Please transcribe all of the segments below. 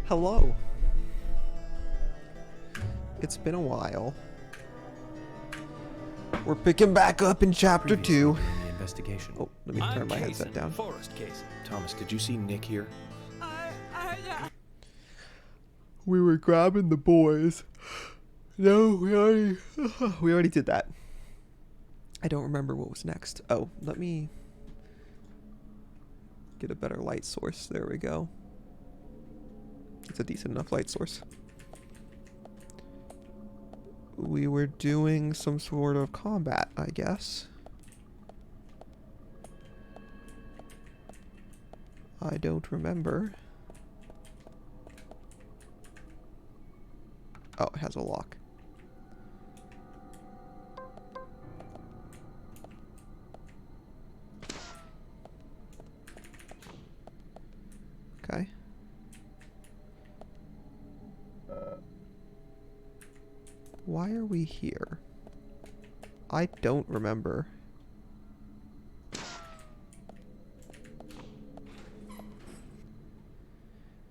Hello. It's been a while. We're picking back up in chapter 2. The investigation. Oh, let me turn my headset down. Forest case. Thomas, did you see Nick here? We were grabbing the boys. No, we already did that. I don't remember what was next. Oh, let me get a better light source. There we go. It's a decent enough light source. We were doing some sort of combat, I guess. I don't remember. Oh, it has a lock. Okay. Why are we here? I don't remember.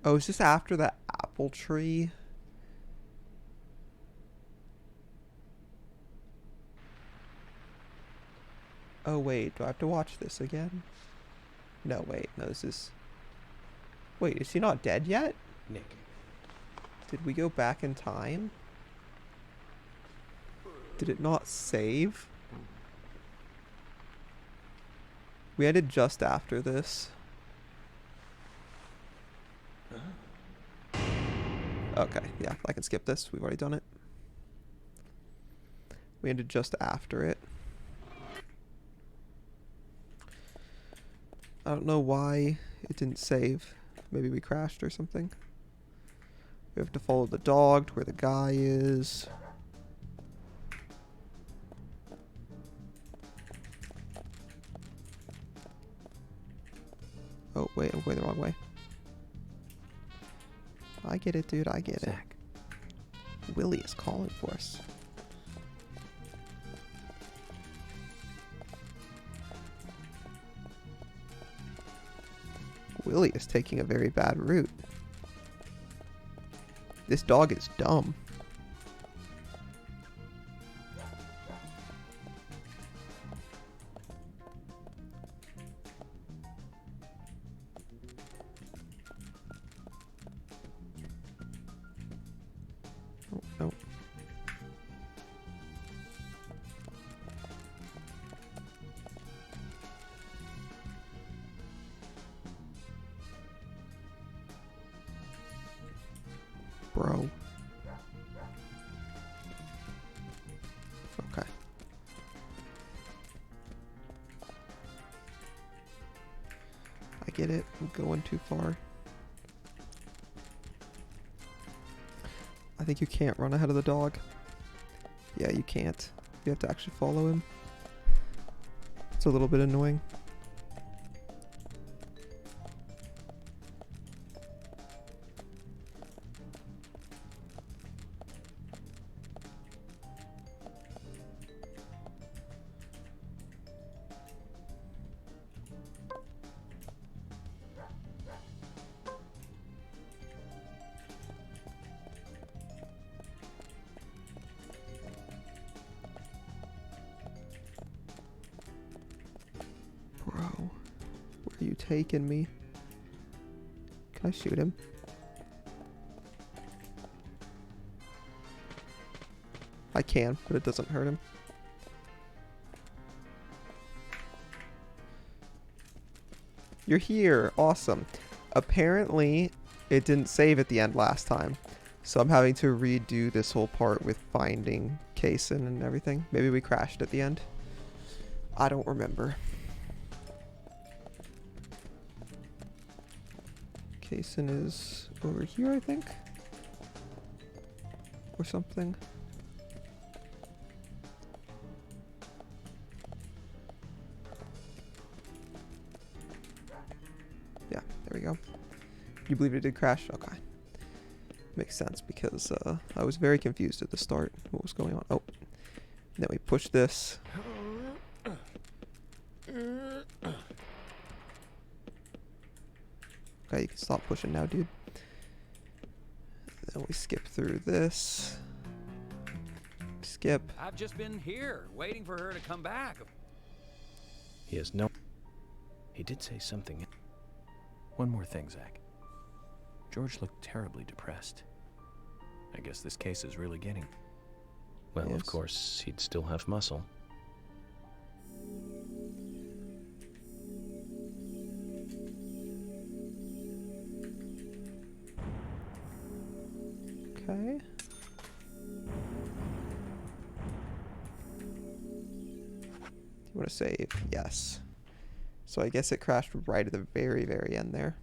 Oh, is this after the apple tree? Oh wait, do I have to watch this again? No, wait, no, this is... Wait, is he not dead yet? Nick. Did we go back in time? Did it not save? We ended just after this. Okay, yeah, I can skip this. We've already done it. We ended just after it. I don't know why it didn't save. Maybe we crashed or something. We have to follow the dog to where the guy is. Oh, wait, I'm going the wrong way. I get it, dude, I get Zach. it. Willie is calling for us. Willie is taking a very bad route. This dog is dumb. Oh, no. Bro. Okay. I get it. I'm going too far. I think you can't run ahead of the dog. Yeah, you can't. You have to actually follow him. It's a little bit annoying. Bro, where are you taking me? Can I shoot him? I can, but it doesn't hurt him. You're here. Awesome. Apparently, it didn't save at the end last time. So I'm having to redo this whole part with finding Kaysen and everything. Maybe we crashed at the end. I don't remember. Kaysen is over here, I think. Or something. Yeah, there we go. You believe it did crash? Okay. Makes sense because I was very confused at the start. What was going on? Oh. Then we push this. Okay, you can stop pushing now, dude. Then we skip through this. Skip. I've just been here, waiting for her to come back. He has no... He did say something. One more thing, Zach. George looked terribly depressed. I guess this case is really getting... Well, Yes. of course, he'd still have muscle. Okay. You want to save? Yes. So I guess it crashed right at the very, very end there.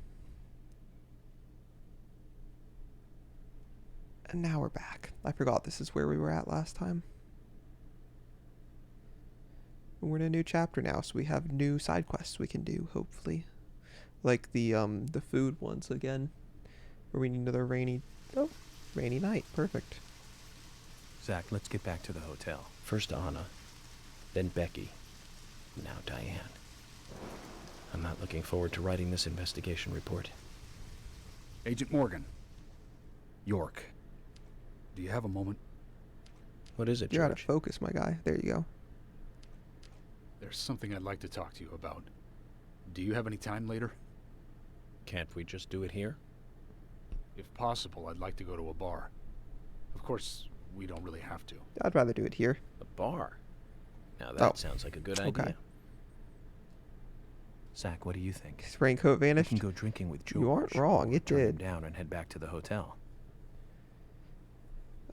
And now we're back. I forgot this is where we were at last time. We're in a new chapter now, so we have new side quests we can do, hopefully. Like the food ones again. Where we need another rainy night. Perfect. Zach, let's get back to the hotel. First Anna, then Becky, now Diane. I'm not looking forward to writing this investigation report. Agent Morgan. York. Do you have a moment? What is it, You're out George? of focus, my guy. There you go. There's something I'd like to talk to you about. Do you have any time later? Can't we just do it here? If possible, I'd like to go to a bar. Of course, we don't really have to. I'd rather do it here. A bar? Now that Oh. sounds like a good Okay. idea. Zach, what do you think? His raincoat We vanished. can go drinking with George. You aren't wrong, or it turn him did. down and head back to the hotel.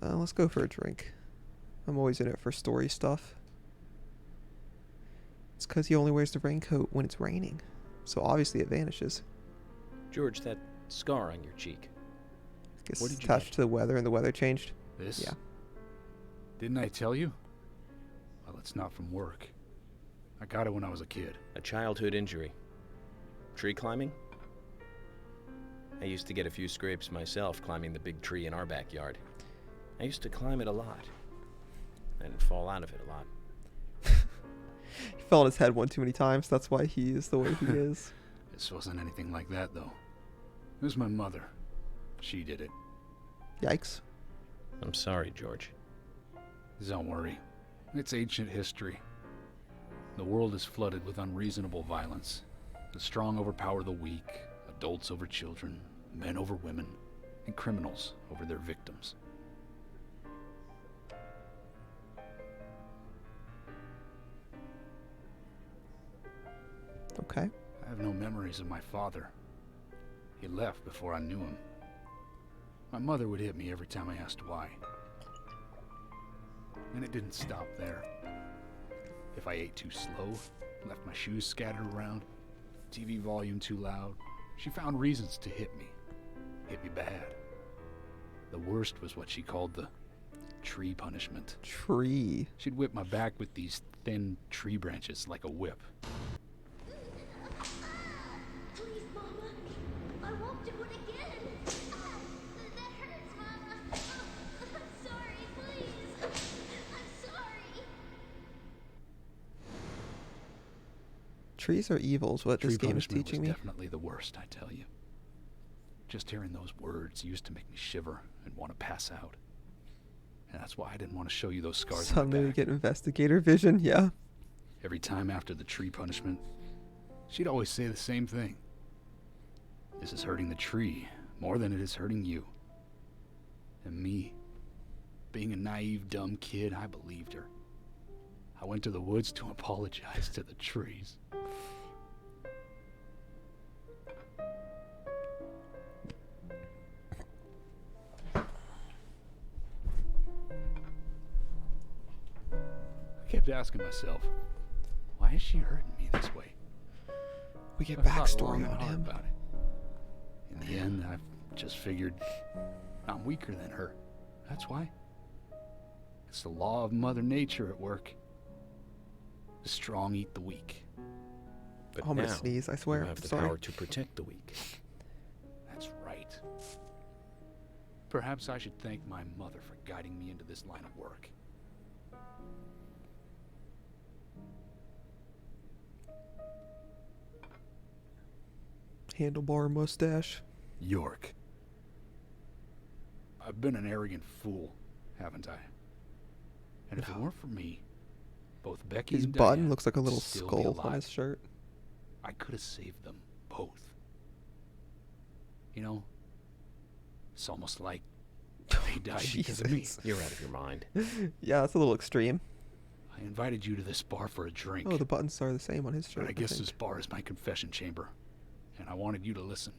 Let's go for a drink. I'm always in it for story stuff. It's because he only wears the raincoat when it's raining. So obviously it vanishes. George, that scar on your cheek. Gets What did you attached get? to the weather and the weather changed. This? Yeah. Didn't I tell you? Well, it's not from work. I got it when I was a kid. A childhood injury. Tree climbing? I used to get a few scrapes myself climbing the big tree in our backyard. I used to climb it a lot. And fall out of it a lot. He fell on his head one too many times. That's why he is the way he is. This wasn't anything like that, though. It was my mother. She did it. Yikes. I'm sorry, George. Don't worry. It's ancient history. The world is flooded with unreasonable violence. The strong overpower the weak, adults over children, men over women, and criminals over their victims. Okay. I have no memories of my father. He left before I knew him. My mother would hit me every time I asked why. And it didn't stop there. If I ate too slow, left my shoes scattered around, TV volume too loud, she found reasons to hit me. Hit me bad. The worst was what she called the tree punishment. Tree. She'd whip my back with these thin tree branches like a whip. Please, Mama. I won't do it again. That hurts, Mama. I'm sorry, please. I'm sorry. Trees are evil is what Tree this game is punishment teaching was me. definitely the worst, I tell you. Just hearing those words used to make me shiver and want to pass out. And that's why I didn't want to show you those scars on Suddenly my we back. get investigator vision. Yeah. Every time after the tree punishment, she'd always say the same thing. This is hurting the tree more than it is hurting you. And me, being a naive, dumb kid, I believed her. I went to the woods to apologize to the trees. I kept asking myself, why is she hurting me this way? We get I thought backstory long and on hard him. about it. In the end, I've just figured I'm weaker than her. That's why. It's the law of Mother Nature at work. The strong eat the weak. But I'm gonna now, sneeze, I you swear. have the Sorry. power to protect the weak. That's right. Perhaps I should thank my mother for guiding me into this line of work. Handlebar mustache. York. I've been an arrogant fool, haven't I? And if it weren't for me, both Becky His and button Diane looks like a little would still be skull on alive. his shirt. I could have saved them both. You know, it's almost like they died because of me. Jesus. You're out of your mind. Yeah, that's a little extreme. I invited you to this bar for a drink. Oh, the buttons are the same on his shirt. But I guess think. this bar is my confession chamber. And I wanted you to listen.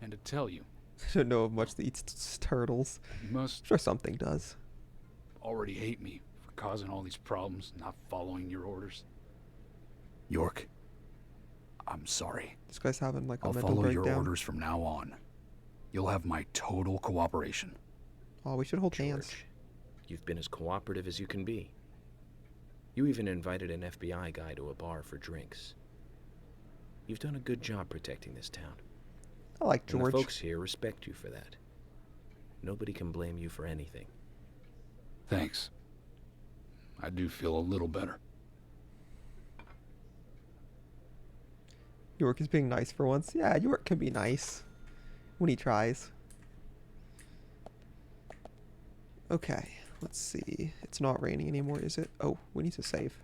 And to tell you, I don't know much that eats turtles. you must Sure, something does. already hate me for causing all these problems, not following your orders. York, I'm sorry. This guy's having like a I'll mental follow breakdown. your orders from now on. You'll have my total cooperation. Oh, we should hold hands. George, you've been as cooperative as you can be. You even invited an FBI guy to a bar for drinks. You've done a good job protecting this town. I like And George. the folks here respect you for that. Nobody can blame you for anything. Thanks. I do feel a little better. York is being nice for once. Yeah, York can be nice when he tries. Okay, let's see. It's not raining anymore, is it? Oh, we need to save.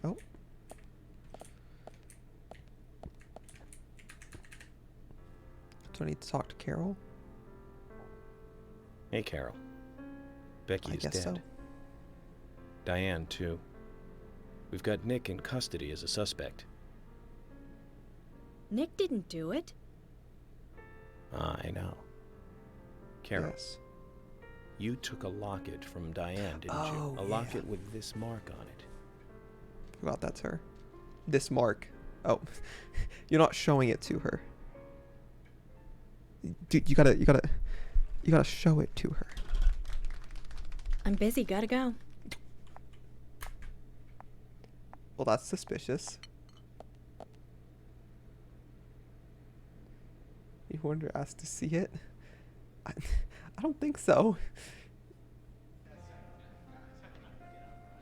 Oh. Do I need to talk to Carol? Hey, Carol. Becky I is guess dead. so. Diane, too. We've got Nick in custody as a suspect. Nick didn't do it. I know. Carol, Yes. you took a locket from Diane, didn't Oh, you? A yeah. locket with this mark on it. Forgot that's her. This mark. Oh, you're not showing it to her. Dude, you gotta show it to her. I'm busy, gotta go. Well, that's suspicious. You wanted to ask to see it? I don't think so.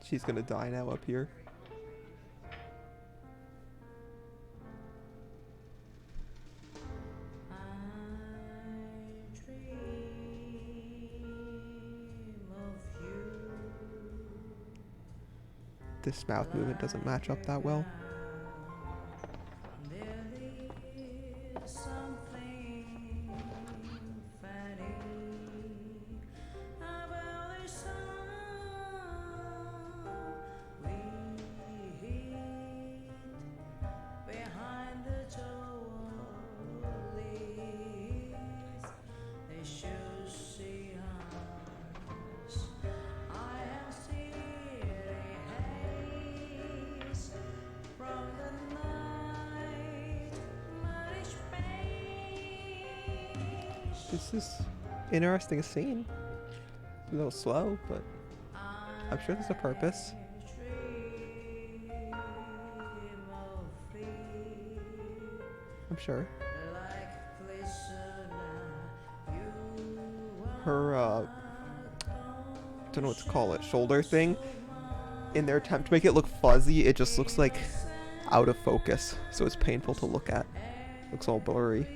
She's gonna die now up here. This mouth movement doesn't match up that well. This is interesting scene. A little slow, but I'm sure there's a purpose. I'm sure. Her, don't know what to call it, shoulder thing. In their attempt to make it look fuzzy, it just looks like out of focus. So it's painful to look at. Looks all blurry.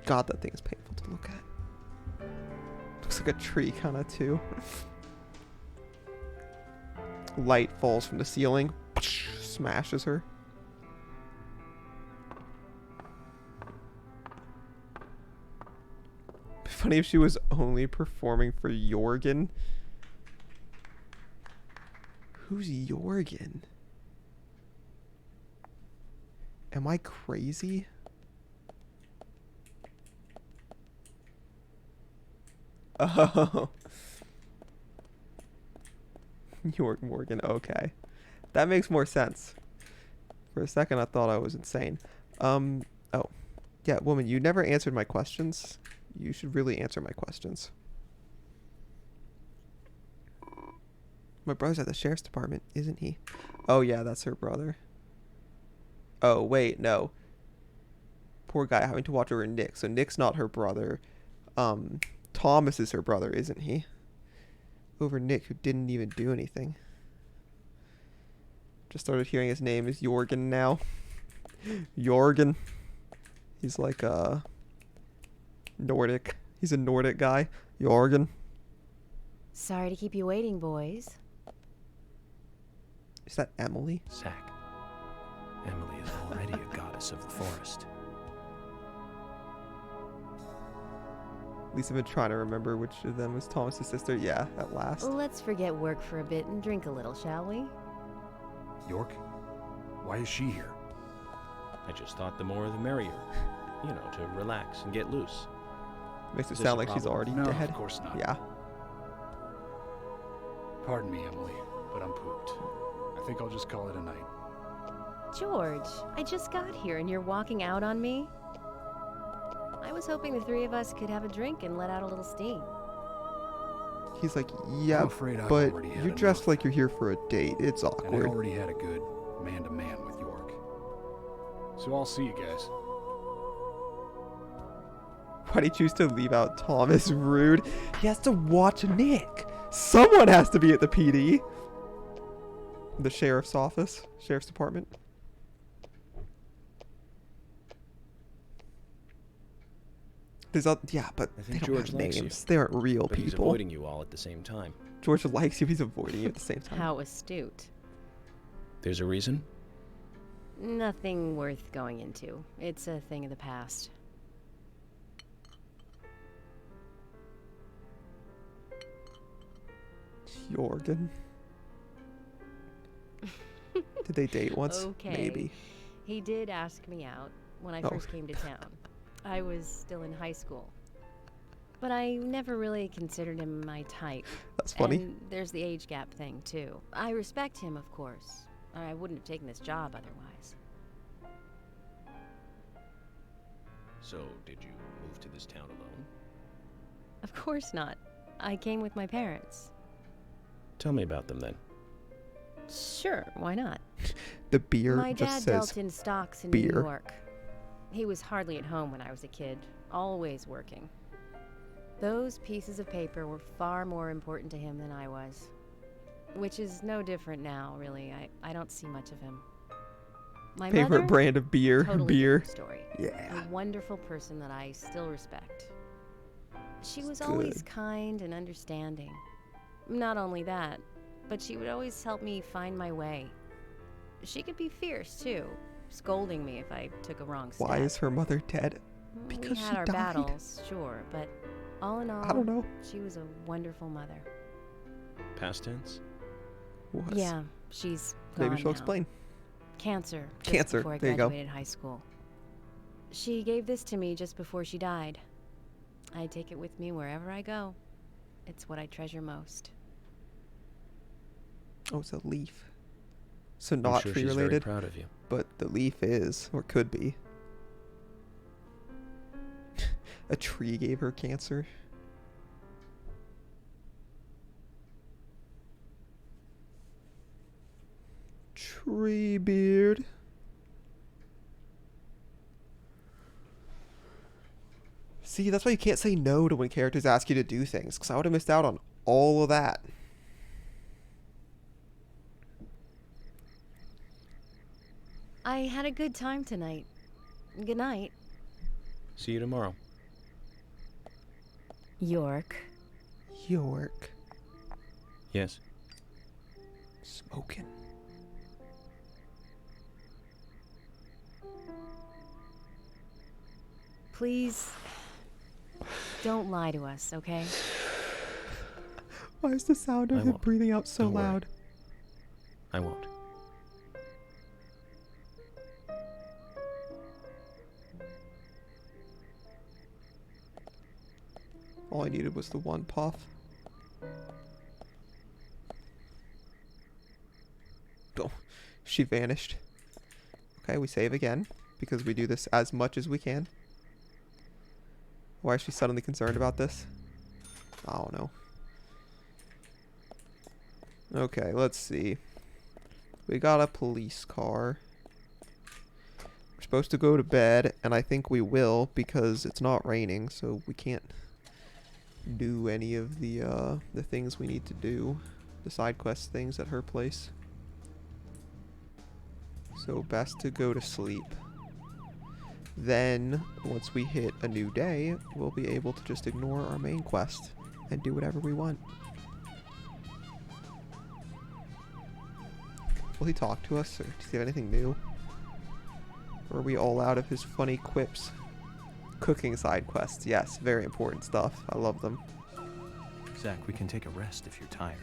God, that thing is painful to look at. Looks like a tree kind of too. Light falls from the ceiling, smashes her. Be funny if she was only performing for Jorgen. Who's Jorgen? Am I crazy? Oh. York Morgan, okay. That makes more sense. For a second, I thought I was insane. Oh. Yeah, woman, you never answered my questions. You should really answer my questions. My brother's at the sheriff's department, isn't he? Oh, yeah, that's her brother. Oh, wait, no. Poor guy having to watch over Nick. So Nick's not her brother. Thomas is her brother, isn't he? Over Nick, who didn't even do anything. Just started hearing his name is Jorgen now. Jorgen. He's like Nordic. He's a Nordic guy. Jorgen. Sorry to keep you waiting, boys. Is that Emily? Zach, Emily is already a goddess of the forest. At least I've been trying to remember which of them was Thomas's sister. Yeah, at last. Let's forget work for a bit and drink a little, shall we? York? Why is she here? I just thought the more the merrier. You know, to relax and get loose. Makes it Is this sound a like she's problem? already No, dead. of course not. Yeah. Pardon me, Emily, but I'm pooped. I think I'll just call it a night. George, I just got here and you're walking out on me? I was hoping the three of us could have a drink and let out a little steam. He's like, yeah, afraid I've but already had you're dressed enough. like you're here for a date. It's And I awkward. already had a good man-to-man with York. So I'll see you guys. Why'd he choose to leave out Thomas? Rude. He has to watch Nick. Someone has to be at the PD. The sheriff's office. Sheriff's department. There's yeah, but I they think don't George have likes you, names. They aren't real But he's people. avoiding you all at the same time. George likes you. He's avoiding you at the same time. How astute. There's a reason? Nothing worth going into. It's a thing of the past. Jorgen. Did they date once? Okay. Maybe. He did ask me out when I Oh. first came to town. I was still in high school. But I never really considered him my type. That's funny. And there's the age gap thing, too. I respect him, of course. I wouldn't have taken this job otherwise. So, did you move to this town alone? Of course not. I came with my parents. Tell me about them then. Sure, why not? The beer My just dad says dealt in stocks in beer. New York. He was hardly at home when I was a kid, always working. Those pieces of paper were far more important to him than I was. Which is no different now, really. I don't see much of him. My favorite mother, brand of beer. totally Beer. different story. Yeah. A wonderful person that I still respect. She was Good. always kind and understanding. Not only that, but she would always help me find my way. She could be fierce, too, scolding me if I took a wrong step. Why is her mother dead? We because had she our died? battles, sure, but all in all, I don't know. she was a wonderful mother. Past tense? Was. Yeah, she's Maybe gone she'll now. explain. Cancer. Just Cancer, Before I there you go. graduated high school. She gave this to me just before she died. I take it with me wherever I go. It's what I treasure most. Oh, it's a leaf. So I'm not sure tree she's very related, proud of you. but the leaf is, or could be. A tree gave her cancer. Tree beard. See, that's why you can't say no to when characters ask you to do things, because I would have missed out on all of that. I had a good time tonight. Good night, See you tomorrow. York. York. Yes. Smoking. Please, don't lie to us, okay? Why is the sound of I him won't. breathing out so Don't worry. loud? I won't. All I needed was the one puff. Oh, she vanished. Okay, we save again because we do this as much as we can. Why is she suddenly concerned about this? I don't know. Okay, let's see. We got a police car. We're supposed to go to bed, and I think we will because it's not raining, so we can't do any of the things we need to do, the side quest things at her place. So best to go to sleep. Then, once we hit a new day, we'll be able to just ignore our main quest and do whatever we want. Will he talk to us, or does he have anything new? Or are we all out of his funny quips? Cooking side quests, yes, very important stuff. I love them. Zach, we can take a rest if you're tired.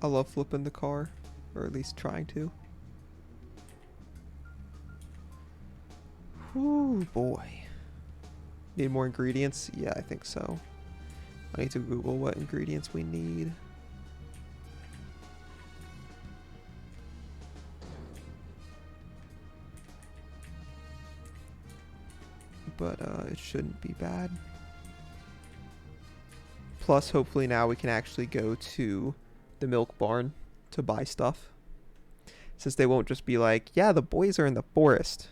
I love flipping the car, or at least trying to. Whew, boy. Need more ingredients? Yeah, I think so. I need to Google what ingredients we need. But it shouldn't be bad. Plus, hopefully now we can actually go to the milk barn to buy stuff. Since they won't just be like, yeah, the boys are in the forest.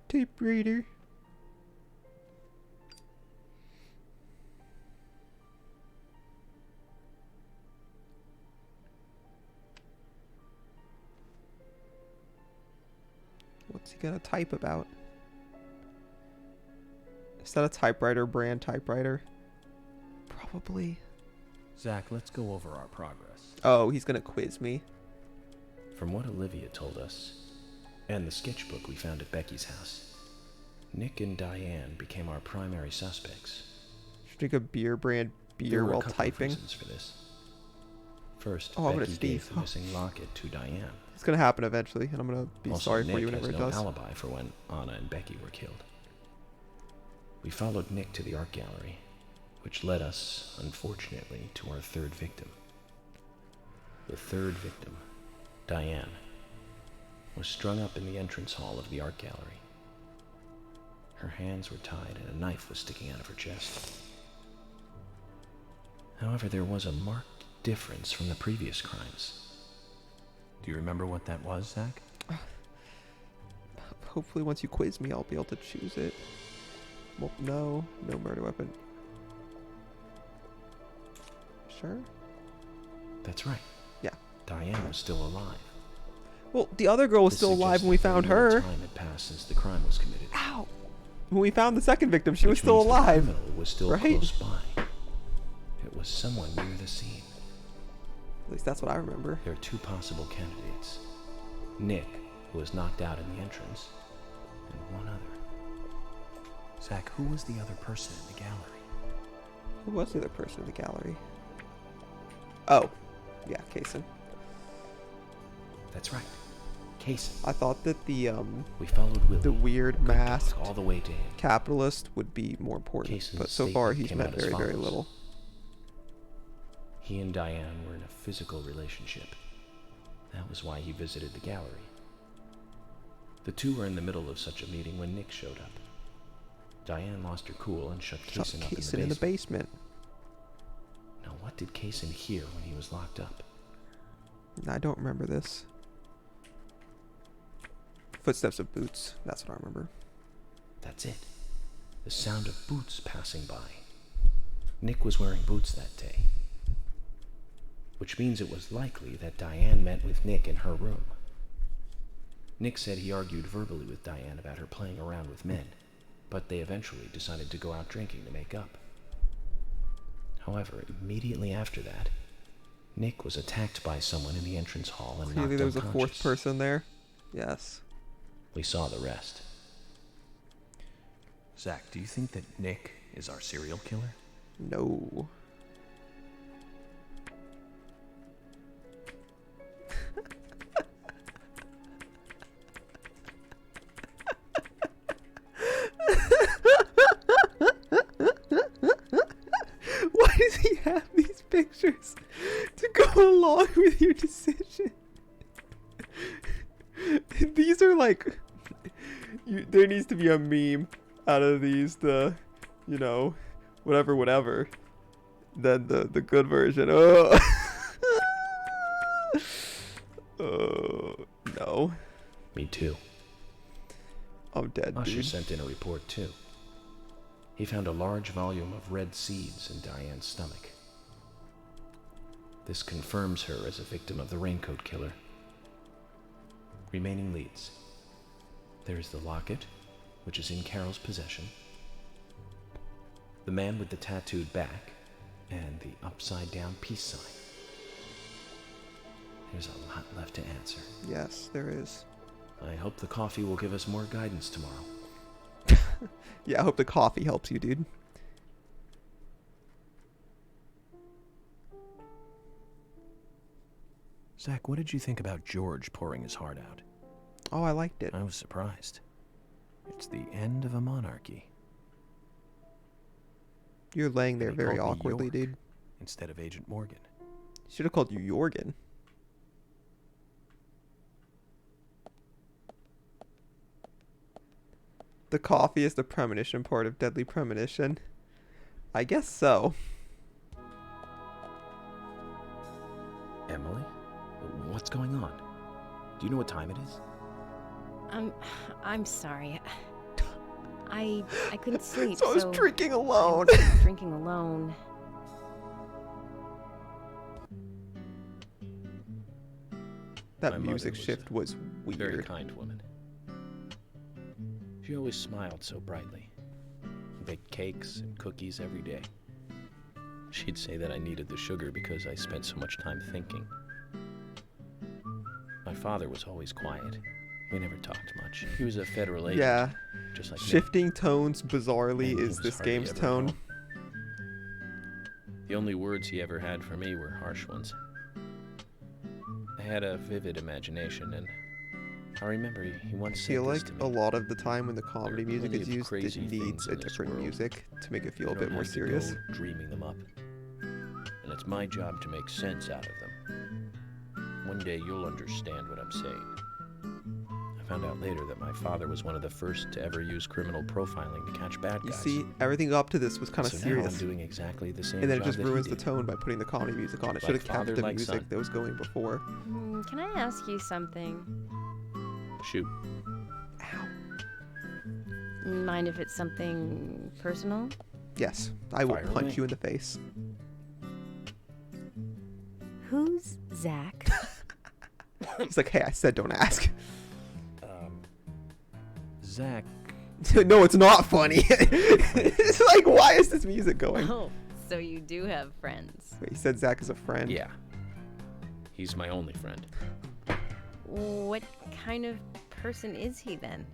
Tape reader. What's he gonna type about? Is that a typewriter brand typewriter? Probably. Zach, let's go over our progress. Oh, he's gonna quiz me. From what Olivia told us, and the sketchbook we found at Becky's house, Nick and Diane became our primary suspects. Should drink a beer brand There beer were a while couple of typing. reasons for this. First, Oh, I'm gonna Becky sneeze. gave the missing locket to Diane. It's gonna happen eventually, and I'm gonna be Also, sorry Nick for you whenever has it no does. alibi for when Anna and Becky were killed. We followed Nick to the art gallery, which led us, unfortunately, to our third victim. The third victim, Diane, was strung up in the entrance hall of the art gallery. Her hands were tied and a knife was sticking out of her chest. However, there was a marked difference from the previous crimes. Do you remember what that was, Zach? Hopefully once you quiz me, I'll be able to choose it. Well, no murder weapon. Sure? That's right. Yeah. Diane was still alive. Well, the other girl was This still alive suggests when we that found very little her. Time had passed since the crime was committed. Ow! When we found the second victim, she was Which still means the alive. criminal was still right? close by. It was someone near the scene. At least that's what I remember. There are two possible candidates. Nick, who was knocked out in the entrance, and one other. Zach, who was the other person in the gallery? Who was the other person in the gallery? Oh, yeah, Kaysen. That's right. Kaysen. I thought that the We followed Willow, the weird good dog, masked all the way to him. capitalist would be more important, Kaysen's but so far statement he's came meant out as very follows. little. He and Diane were in a physical relationship. That was why he visited the gallery. The two were in the middle of such a meeting when Nick showed up. Diane lost her cool and shut Shut Kaysen up Kaysen in the basement. basement. Now, what did Kaysen hear when he was locked up? I don't remember this. Footsteps of boots. That's what I remember. That's it. The sound of boots passing by. Nick was wearing boots that day. Which means it was likely that Diane met with Nick in her room. Nick said he argued verbally with Diane about her playing around with men, but they eventually decided to go out drinking to make up. However, immediately after that, Nick was attacked by someone in the entrance hall and Clearly knocked there was a unconscious. fourth person there. Yes. We saw the rest. Zach, do you think that Nick is our serial killer? No. What? your decision. These are like, there needs to be a meme out of these. The, you know, whatever. Then the good version. Oh. Oh no. Me too. I'm dead, Usher dude. sent in a report too. He found a large volume of red seeds in Diane's stomach. This confirms her as a victim of the Raincoat Killer. Remaining leads. There is the locket, which is in Carol's possession, the man with the tattooed back, and the upside-down peace sign. There's a lot left to answer. Yes, there is. I hope the coffee will give us more guidance tomorrow. Yeah, I hope the coffee helps you, dude. Zach, what did you think about George pouring his heart out? Oh, I liked it. I was surprised. It's the end of a monarchy. You're laying there He very called me awkwardly, York dude. instead of Agent Morgan. Should have called you Jorgen. The coffee is the premonition part of Deadly Premonition. I guess so. Emily? What's going on? Do you know what time it is? I'm sorry. I couldn't sleep, So I was so drinking I alone. was drinking alone. That My mother music was shift was Very weird. kind woman. She always smiled so brightly. Baked cakes and cookies every day. She'd say that I needed the sugar because I spent so much time thinking. My father was always quiet. We never talked much. He was a federal agent, Yeah. just like me. Shifting tones bizarrely And he is was this hardly game's ever tone. home. The only words he ever had for me were harsh ones. I had a vivid imagination, and I remember he I once said feel this like to a me. lot of the time when the comedy music plenty is of used, crazy it needs things a in this different world. music to make it feel You a bit don't more have to serious. go dreaming them up. And it's my job to make sense out of them. One day you'll understand what I'm saying. I found out later that my father was one of the first to ever use criminal profiling to catch bad You guys. see, everything up to this was kind of so now serious. I'm doing exactly the same And then it job just that he ruins the did. tone by putting the comedy music on. It Like should have kept father, the like music son. that was going before. Can I ask you something? Shoot. Ow. Mind if it's something personal? Yes, I will Fire punch away. you in the face. Who's Zach? He's like, hey, I said don't ask. Zach, No, it's not funny. It's like, why is this music going? Oh, so you do have friends. Wait, he said Zach is a friend. Yeah. He's my only friend. What kind of person is he then?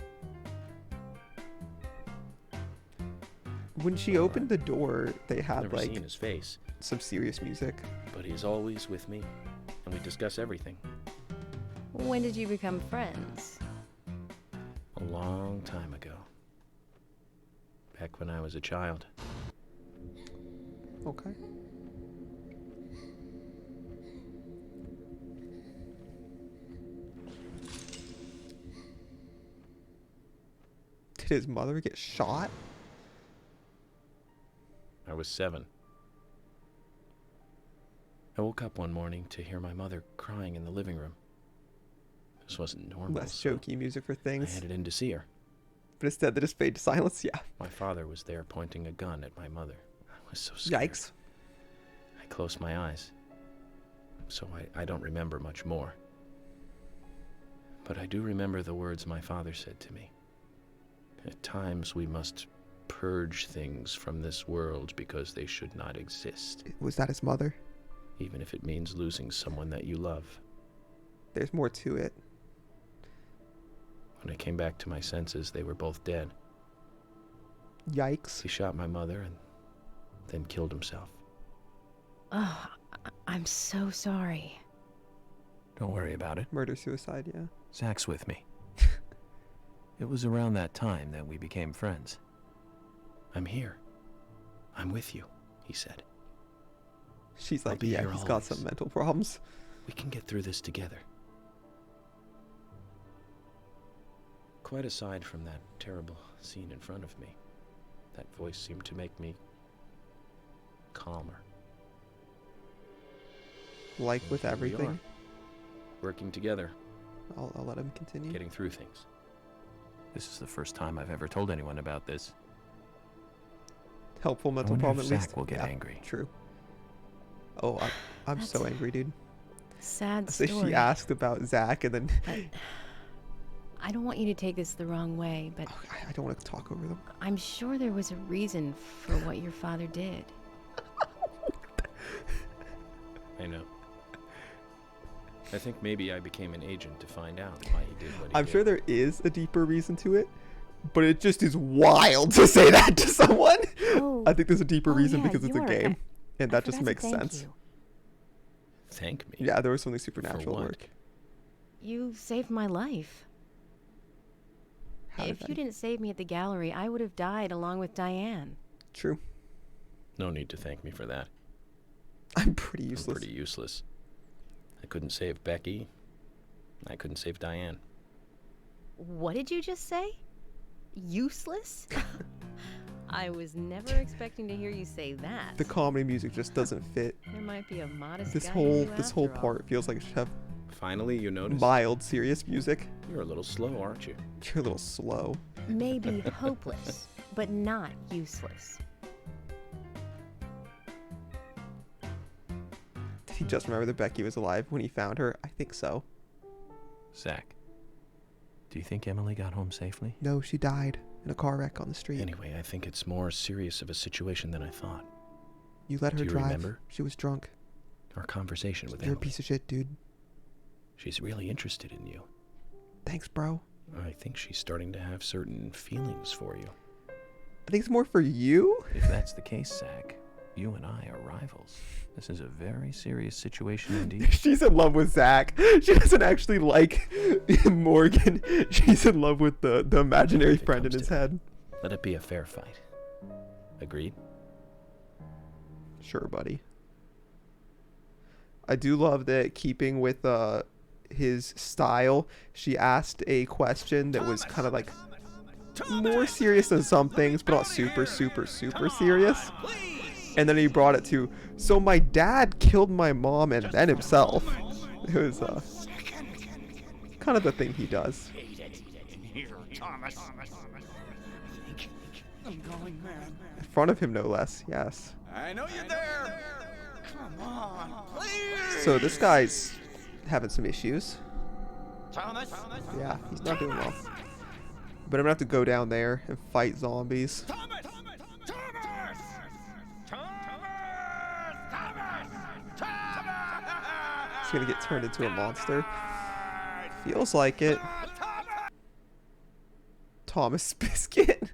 When she opened the door, they had Never like seen his face, some serious music. but he's always with me, and we discuss everything. When did you become friends? A long time ago. Back when I was a child. Okay. Did his mother get shot? I was 7. I woke up one morning to hear my mother crying in the living room. This wasn't normal. Less so jokey music for I things. headed in to see her. But instead they just fade to silence. Yeah. My father was there pointing a gun at my mother. I was so scared. Yikes. I closed my eyes. So I don't remember much more. But I do remember the words my father said to me. At times we must purge things from this world because they should not exist, Was that his mother? even if it means losing someone that you love. There's more to it. When I came back to my senses, they were both dead. Yikes. He shot my mother and then killed himself. Oh, I'm so sorry. don't worry about it. Murder-suicide, yeah. Zach's with me. It was around that time that we became friends. I'm here. I'm with you, he said. She's I'll like, be yeah, here he's got always. some mental problems. We can get through this together. Quite aside from that terrible scene in front of me, that voice seemed to make me calmer. Like with Here we everything. are, working together, I'll let him continue. getting through things. This is the first time I've ever told anyone about this. Helpful I mental wonder problem if at least. Zach will get Yeah, angry. True. Oh, I'm so That's- angry, dude. Sad So story. she asked about Zach, and then But I don't want you to take this the wrong way, but oh, I don't want to talk over them. I'm sure there was a reason for what your father did. I know. I think maybe I became an agent to find out why he did what he I'm did. sure there is a deeper reason to it, but it just is wild to say that to someone. Oh. I think there's a deeper Oh, reason yeah, because it's a you are. game, and I that just forgot to makes thank sense. you. Thank me. Yeah, there was something supernatural at what? work. You saved my life. How did If I- you didn't save me at the gallery, I would have died along with Diane. True. No need to thank me for that. I'm pretty I'm useless. pretty useless. I couldn't save Becky. I couldn't save Diane. What did you just say? Useless? I was never expecting to hear you say that. The comedy music just doesn't fit. There might be a modest This guy whole in you this whole after all. part feels like it should have Finally, you notice? mild, serious music. You're a little slow, aren't you? You're a little slow. Maybe hopeless, but not useless. Did he just remember that Becky was alive when he found her? I think so. Zach, do you think Emily got home safely? No, she died in a car wreck on the street. Anyway, I think it's more serious of a situation than I thought. You let her Do you drive. remember? She was drunk. Our conversation with You're a Emily. piece of shit, dude. She's really interested in you. Thanks, bro. I think she's starting to have certain feelings for you. I think it's more for you. If that's the case, Zach, you and I are rivals. This is a very serious situation indeed. She's in love with Zach. She doesn't actually like Morgan. She's in love with the imaginary If it friend in comes his to that. head. Let it be a fair fight. Agreed? Sure, buddy. I do love that, keeping with his style, she asked a question that was kind of like more serious than some things, but not super serious. And then he brought it to, so my dad killed my mom and then himself. It was kind of the thing he does. Here, Thomas. I'm going mad. In front of him, no less. Yes. I know you're there. Come on, please. So this guy's having some issues. Thomas. Yeah, he's not doing well. But I'm gonna have to go down there and fight zombies. Thomas. Thomas. He's gonna get turned into a monster. Feels like it. Thomas Biscuit.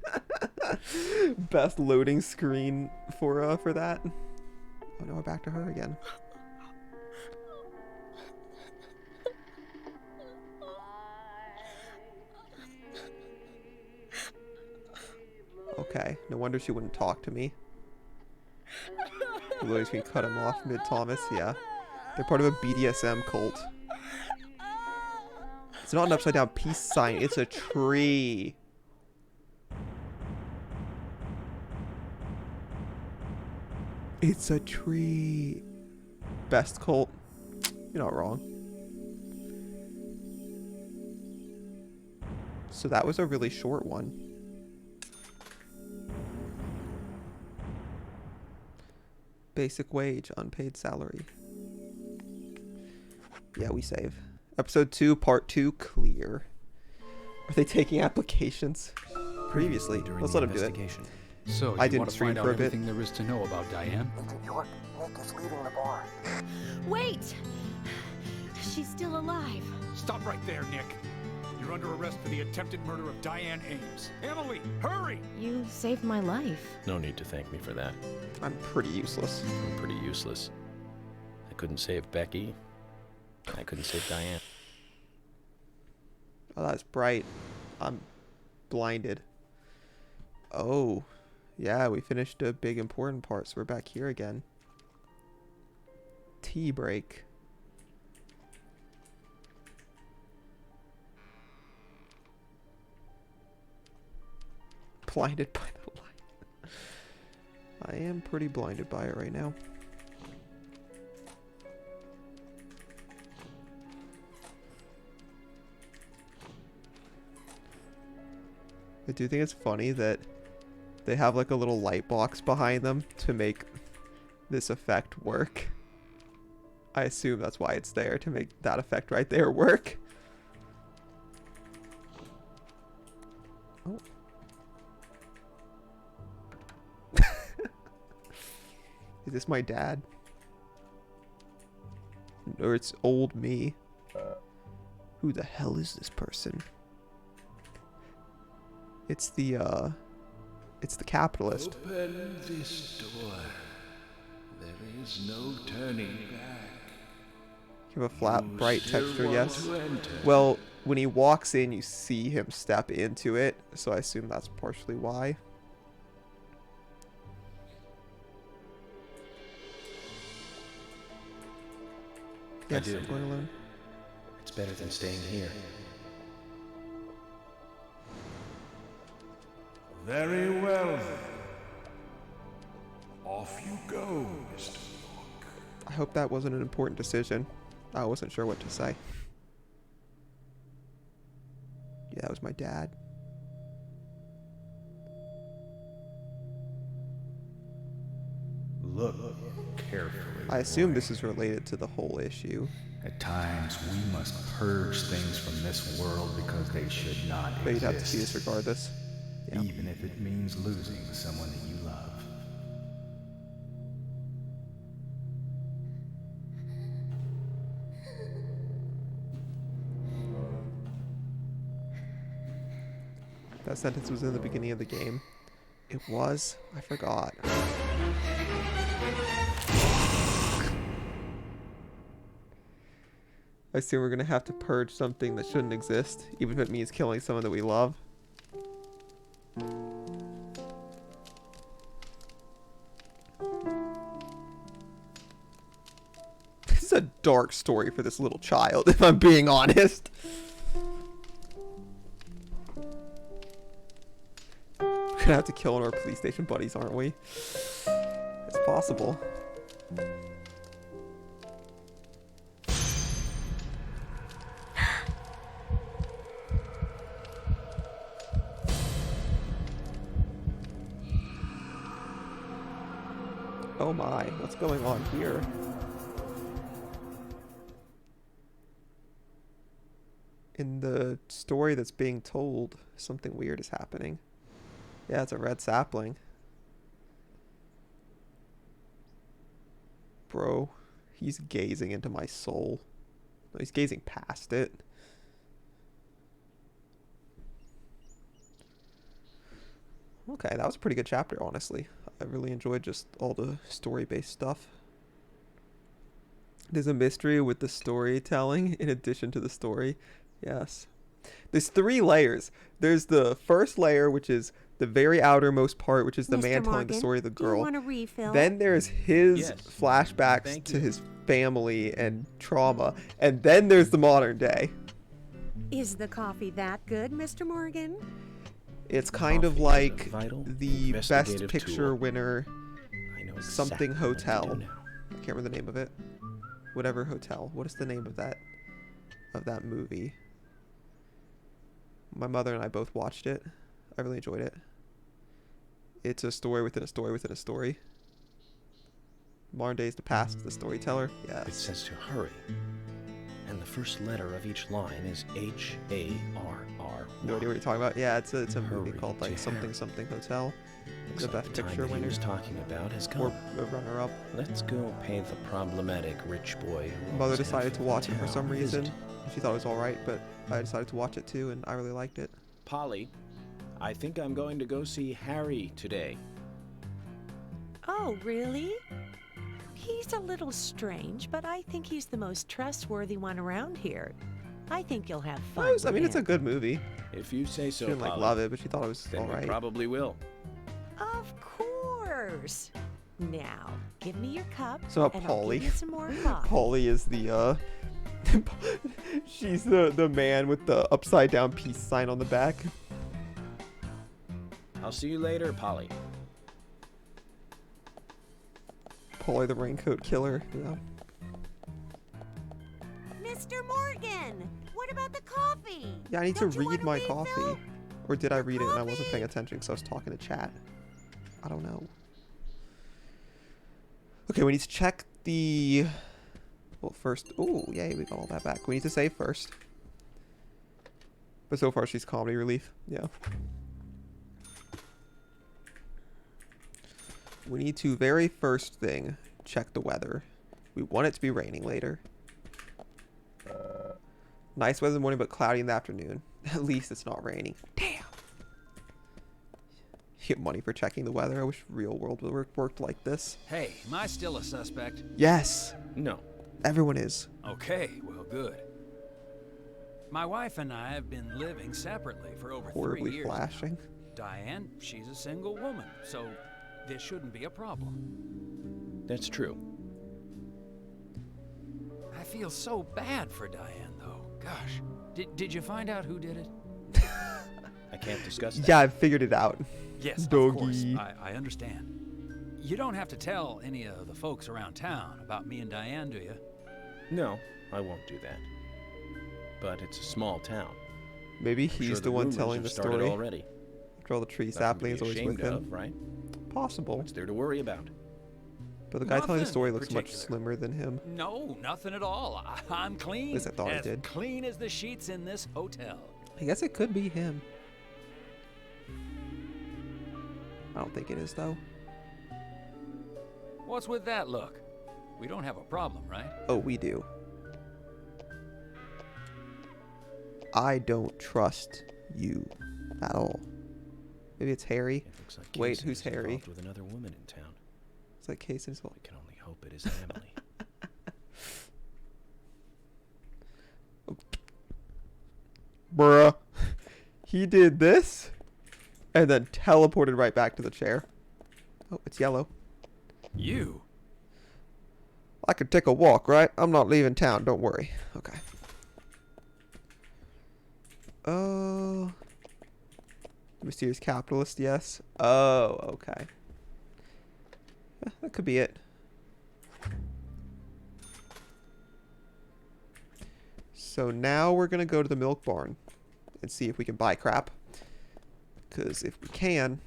Best loading screen for that. Oh no, we're back to her again. Okay, no wonder she wouldn't talk to me. The loading screen cut him off mid-Thomas, yeah. They're part of a BDSM cult. It's not an upside down peace sign, it's a tree. It's a tree. Best cult. You're not wrong. So that was a really short one. Basic wage, unpaid salary. Yeah, we save. Episode 2, Part 2, clear. Are they taking applications? Previously. During Let's the let him do it. investigation. So, I you didn't want to stream find for out a bit. everything there is to know about Diane? Wait! She's still alive. Stop right there, Nick. You're under arrest for the attempted murder of Diane Ames. Emily, hurry! You saved my life. No need to thank me for that. I'm pretty useless. I'm pretty useless. I couldn't save Becky. I couldn't save Diane. Oh, that's bright. I'm blinded. Oh. Yeah, we finished a big important part, so we're back here again. Tea break. blinded by the light. I am pretty blinded by it right now. I do think it's funny that they have like a little light box behind them to make this effect work. I assume that's why it's there, to make that effect right there work. Oh. Is this my dad? Or it's old me? Who the hell is this person? It's the capitalist. Open this door. There is no turning back. You have a flat, You bright still texture, want yes. to enter? Well, when he walks in, you see him step into it, so I assume that's partially why. Yes, do. I'm going alone. It's better than staying here. Very well, then. Off you go, Mr. York. I hope that wasn't an important decision. I wasn't sure what to say. Yeah, that was my dad. Look carefully. I assume boy. this is related to the whole issue. At times, we must purge things from this world because they should not But you'd exist. have to see this regardless. Yeah. Even if it means losing someone that you love. That sentence was in the beginning of the game. It was? I forgot. I assume we're gonna have to purge something that shouldn't exist, even if it means killing someone that we love. This is a dark story for this little child, if I'm being honest. We're gonna have to kill one of our police station buddies, aren't we? It's possible. Oh my, what's going on here? In the story that's being told, something weird is happening. Yeah, it's a red sapling. Bro, he's gazing into my soul. No, he's gazing past it. Okay, that was a pretty good chapter, honestly. I really enjoyed just all the story-based stuff. There's a mystery with the storytelling in addition to the story. Yes. There's 3 layers. There's the first layer, which is the very outermost part, which is the man telling the story of the girl. Do you want a refill? Then there's his Yes. flashbacks Thank to you. his family and trauma. And then there's the modern day. Is the coffee that good, Mr. Morgan? It's kind of Coffee is a like vital the best investigative picture tool. winner, I know something exactly what to do hotel. now. I can't remember the name of it. Whatever hotel. What is the name of that movie? My mother and I both watched it. I really enjoyed it. It's a story within a story within a story. Modern day is the past, the storyteller. It Yes. says to hurry. And the first letter of each line is H-A-R-R. No idea what you're talking about. Yeah, it's a movie Hurry called like to something Harry. something hotel. Looks The like best the time picture that he winner. was talking about has Or come. a runner up. Let's go pay the problematic rich boy. who Mother owns decided half to of watch the it for town some a reason. visit. She thought it was alright, but I decided to watch it too, and I really liked it. Polly, I think I'm going to go see Harry today. Oh, really? He's a little strange, but I think he's the most trustworthy one around here. I think you'll have fun. I mean, with it's a him. good movie. If you say She so, didn't like Polly, love it, but she thought it was then we alright. probably will. Of course. Now, give me your cup. So and I'll Polly. give you some more coffee. Polly is the she's the man with the upside down peace sign on the back. I'll see you later, Polly. Polly the raincoat killer. Yeah. Mr. Morgan, what about the coffee? Yeah, I need Don't to you read want a my refill? coffee. Or did I read it and I wasn't Coffee! paying attention because I was talking to chat? I don't know. Okay, we need to check the... Well, first... Oh, yay, we got all that back. We need to save first. But so far, she's comedy relief. Yeah. We need to, very first thing, check the weather. We want it to be raining later. Nice weather in the morning, but cloudy in the afternoon. At least it's not raining. Damn. You get money for checking the weather. I wish real world worked like this. Hey, am I still a suspect? Yes. No. Everyone is. Okay, well, good. My wife and I have been living separately for over 3 Horribly years. flashing. Diane, she's a single woman, so this shouldn't be a problem. That's true. I feel so bad for Diane, though. Gosh, did you find out who did it? I can't discuss that. Yeah, I figured it out. Yes, Doggy. of course. I understand. You don't have to tell any of the folks around town about me and Diane, do you? No, I won't do that. But it's a small town. Maybe I'm he's sure the one rumors telling have the started story. already. After all, the tree Nothing to sapling be is always with ashamed him. of, right? Possible. What's there to worry about? But the guy telling the Nothing story in looks much particular. slimmer than him. No, nothing at all. I'm clean. At least I thought he as did. clean as the sheets in this hotel. I guess it could be him. I don't think it is, though. What's with that look? We don't have a problem, right? Oh, we do. I don't trust you at all. Maybe it's Harry. It looks like Wait, Casey who's is Harry? involved with another woman in town. It's like Casey as well. We can only hope it is Emily. Bruh. He did this and then teleported right back to the chair. Oh, it's yellow. You? I could take a walk, right? I'm not leaving town, don't worry. Okay. Oh. Mysterious capitalist, yes. Oh, okay. Yeah, that could be it. So now we're going to go to the milk barn and see if we can buy crap. Because if we can,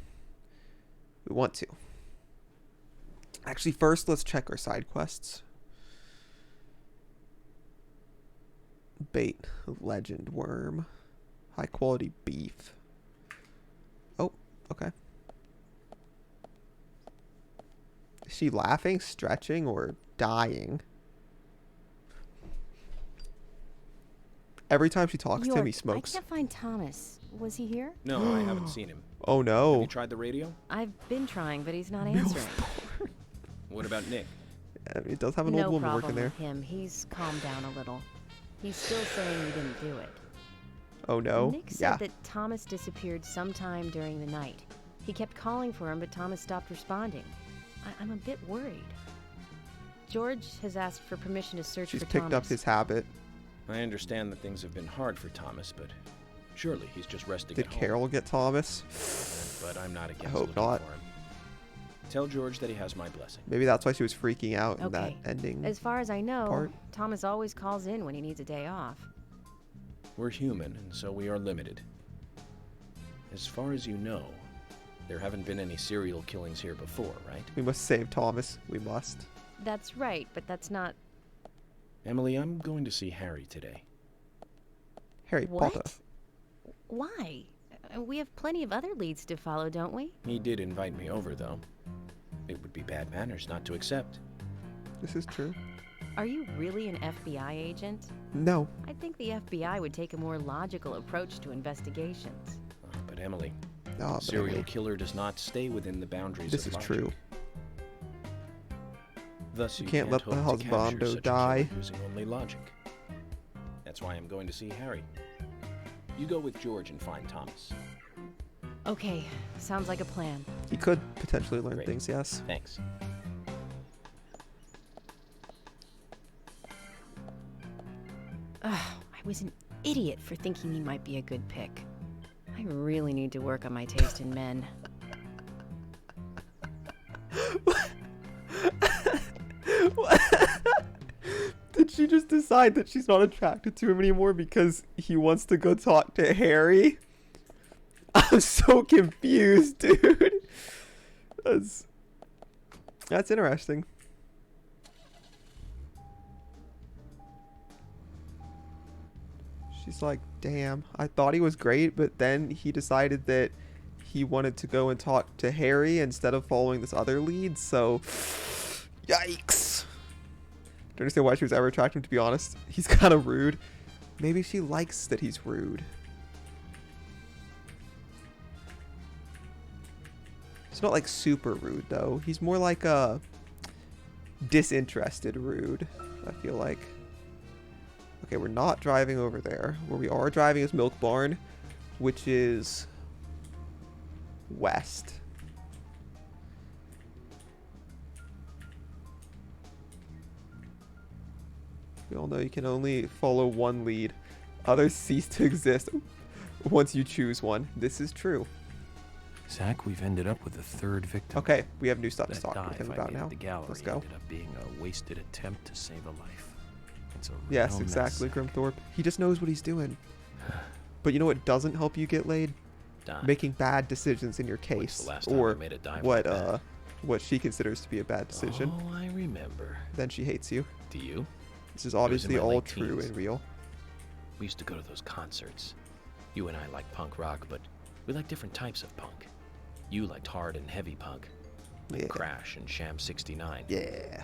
we want to. Actually, first, let's check our side quests. Bait, legend worm, high quality beef. Oh, okay. Is she laughing, stretching, or dying? Every time she talks to him, he smokes. I can't find Thomas. Was he here? No, I haven't seen him. Oh Have no. you tried the radio? I've been trying, but he's not answering. What about Nick? It does have an No old woman problem working there. with him. He's calmed down a little. He's still saying he didn't do it. Oh no. Nick said Yeah. that Thomas disappeared sometime during the night. He kept calling for him, but Thomas stopped responding. I'm a bit worried. George has asked for permission to search She's for picked Thomas. up his habit. I understand that things have been hard for Thomas, but surely he's just resting Did at home. Carol get Thomas? But I'm not against hope looking not. for him. Tell George that he has my blessing. Maybe that's why she was freaking out in that Okay. ending. As far as I know, part. Thomas always calls in when he needs a day off. We're human, and so we are limited. As far as you know, there haven't been any serial killings here before, right? We must save Thomas. We must. That's right, but that's not... Emily, I'm going to see Harry today. Harry What? Potter. Why? We have plenty of other leads to follow, don't we? He did invite me over, though. It would be bad manners not to accept. This is true. Are you really an FBI agent? No. I think the FBI would take a more logical approach to investigations. But Emily, Ah, a but serial Emily, killer does not stay within the boundaries this of is logic. true. Thus, You you can't let hope the to capture husbando such a die. killer using only logic. That's why I'm going to see Harry. You go with George and find Thomas. Okay, sounds like a plan. He could potentially learn Great. things, yes. Thanks. Ugh, I was an idiot for thinking he might be a good pick. I really need to work on my taste in men. decide that she's not attracted to him anymore because he wants to go talk to Harry? I'm so confused, dude. That's interesting. She's like, damn, I thought he was great, but then he decided that he wanted to go and talk to Harry instead of following this other lead, so yikes. Don't understand why she was ever attracted to him, to be honest. He's kind of rude. Maybe she likes that he's rude. He's not like super rude though. He's more like a disinterested rude, I feel like. Okay, we're not driving over there. Where we are driving is Milk Barn, which is west. We all know you can only follow one lead. Others cease to exist once you choose one. This is true. Zach, we've ended up with a third victim. Okay, we have new stuff to That talk with dive him I about made at now. the gallery Let's go. ended up being a wasted attempt to save a life. It's a Yes, real exactly, mess, Zach. Grimthorpe. He just knows what he's doing. But you know what doesn't help you get laid? Dive. Making bad decisions in your When's case, the last time or I made a dive what like that? what she considers to be a bad decision. Oh, I remember. Then she hates you. Do you? This is was in obviously my all late true teens. and real. We used to go to those concerts. You and I like punk rock, but we like different types of punk. You liked hard and heavy punk, like Yeah. Crash and Sham 69. Yeah.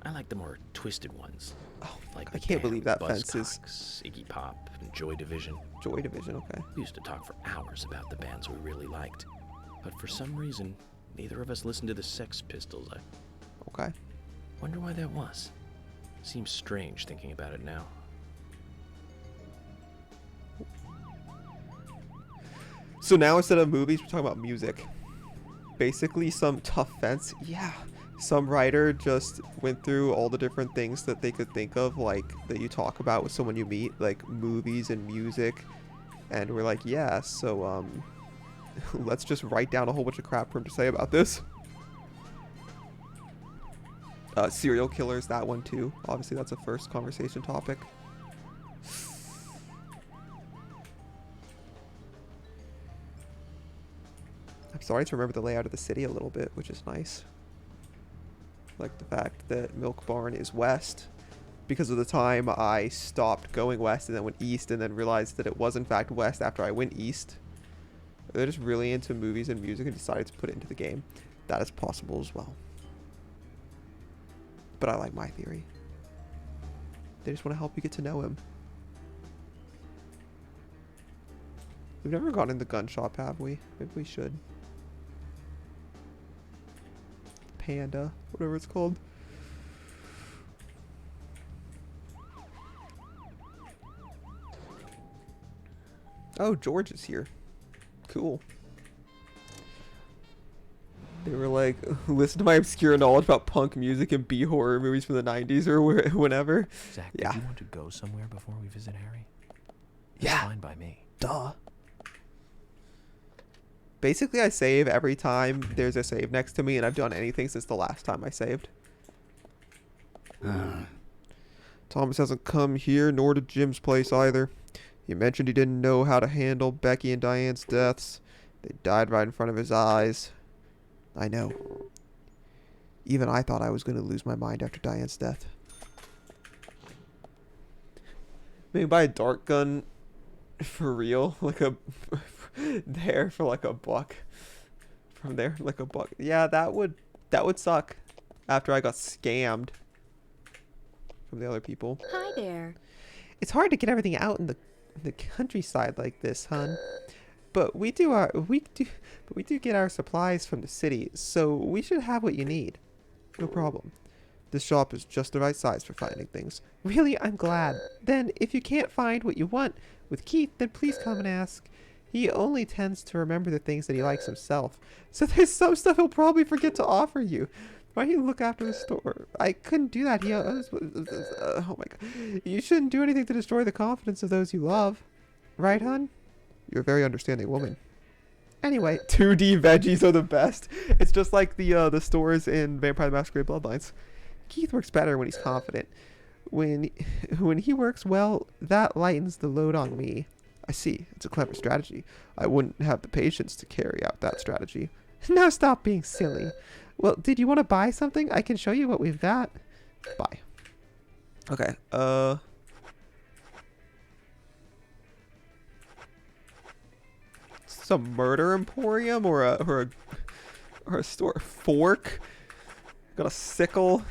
I like the more twisted ones, Oh, like I the can't Damned, believe that fence is Buzzcocks, Iggy Pop, and Joy Division. Joy Division. Okay. We used to talk for hours about the bands we really liked, but for some reason, neither of us listened to the Sex Pistols. I Okay. wonder why that was. Seems strange thinking about it now. So now instead of movies, we're talking about music. Basically, some tough fence. Yeah. Some writer just went through all the different things that they could think of, like, that you talk about with someone you meet, like movies and music. And we're like, yeah, so, let's just write down a whole bunch of crap for him to say about this. Serial killers, that one too. Obviously, that's a first conversation topic. I'm starting to remember the layout of the city a little bit, which is nice. Like the fact that Milk Barn is west. Because of the time I stopped going west and then went east and then realized that it was in fact west after I went east. They're just really into movies and music and decided to put it into the game. That is possible as well. But I like my theory. They just want to help you get to know him. We've never gone in the gun shop, have we? Maybe we should. Panda, whatever it's called. Oh, George is here. Cool. They were like, listen to my obscure knowledge about punk music and B horror movies from the 90s or whenever. Zach, Yeah. do you want to go somewhere before we visit Harry? It's Yeah. fine by me. Duh. Basically, I save every time there's a save next to me, and I've done anything since the last time I saved. Thomas hasn't come here, nor to Jim's place either. He mentioned he didn't know how to handle Becky and Diane's deaths. They died right in front of his eyes. I know. Even I thought I was going to lose my mind after Diane's death. Maybe buy a dart gun for real, like a there for like $1. From there, like $1. Yeah, that would suck. After I got scammed from the other people. Hi there. It's hard to get everything out in the countryside like this, hun. But we do get our supplies from the city, so we should have what you need. No problem. This shop is just the right size for finding things. Really, I'm glad. Then, if you can't find what you want with Keith, then please come and ask. He only tends to remember the things that he likes himself. So there's some stuff he'll probably forget to offer you. Why do you look after the store? I couldn't do that. Oh my god. You shouldn't do anything to destroy the confidence of those you love. Right, hun? You're a very understanding woman. Anyway, 2D veggies are the best. It's just like the stores in Vampire the Masquerade Bloodlines. Keith works better when he's confident. When when he works well, that lightens the load on me. I see. It's a clever strategy. I wouldn't have the patience to carry out that strategy. Now stop being silly. Well, did you want to buy something? I can show you what we've got. Buy. Okay. Some murder emporium or a store. Fork. Got a sickle.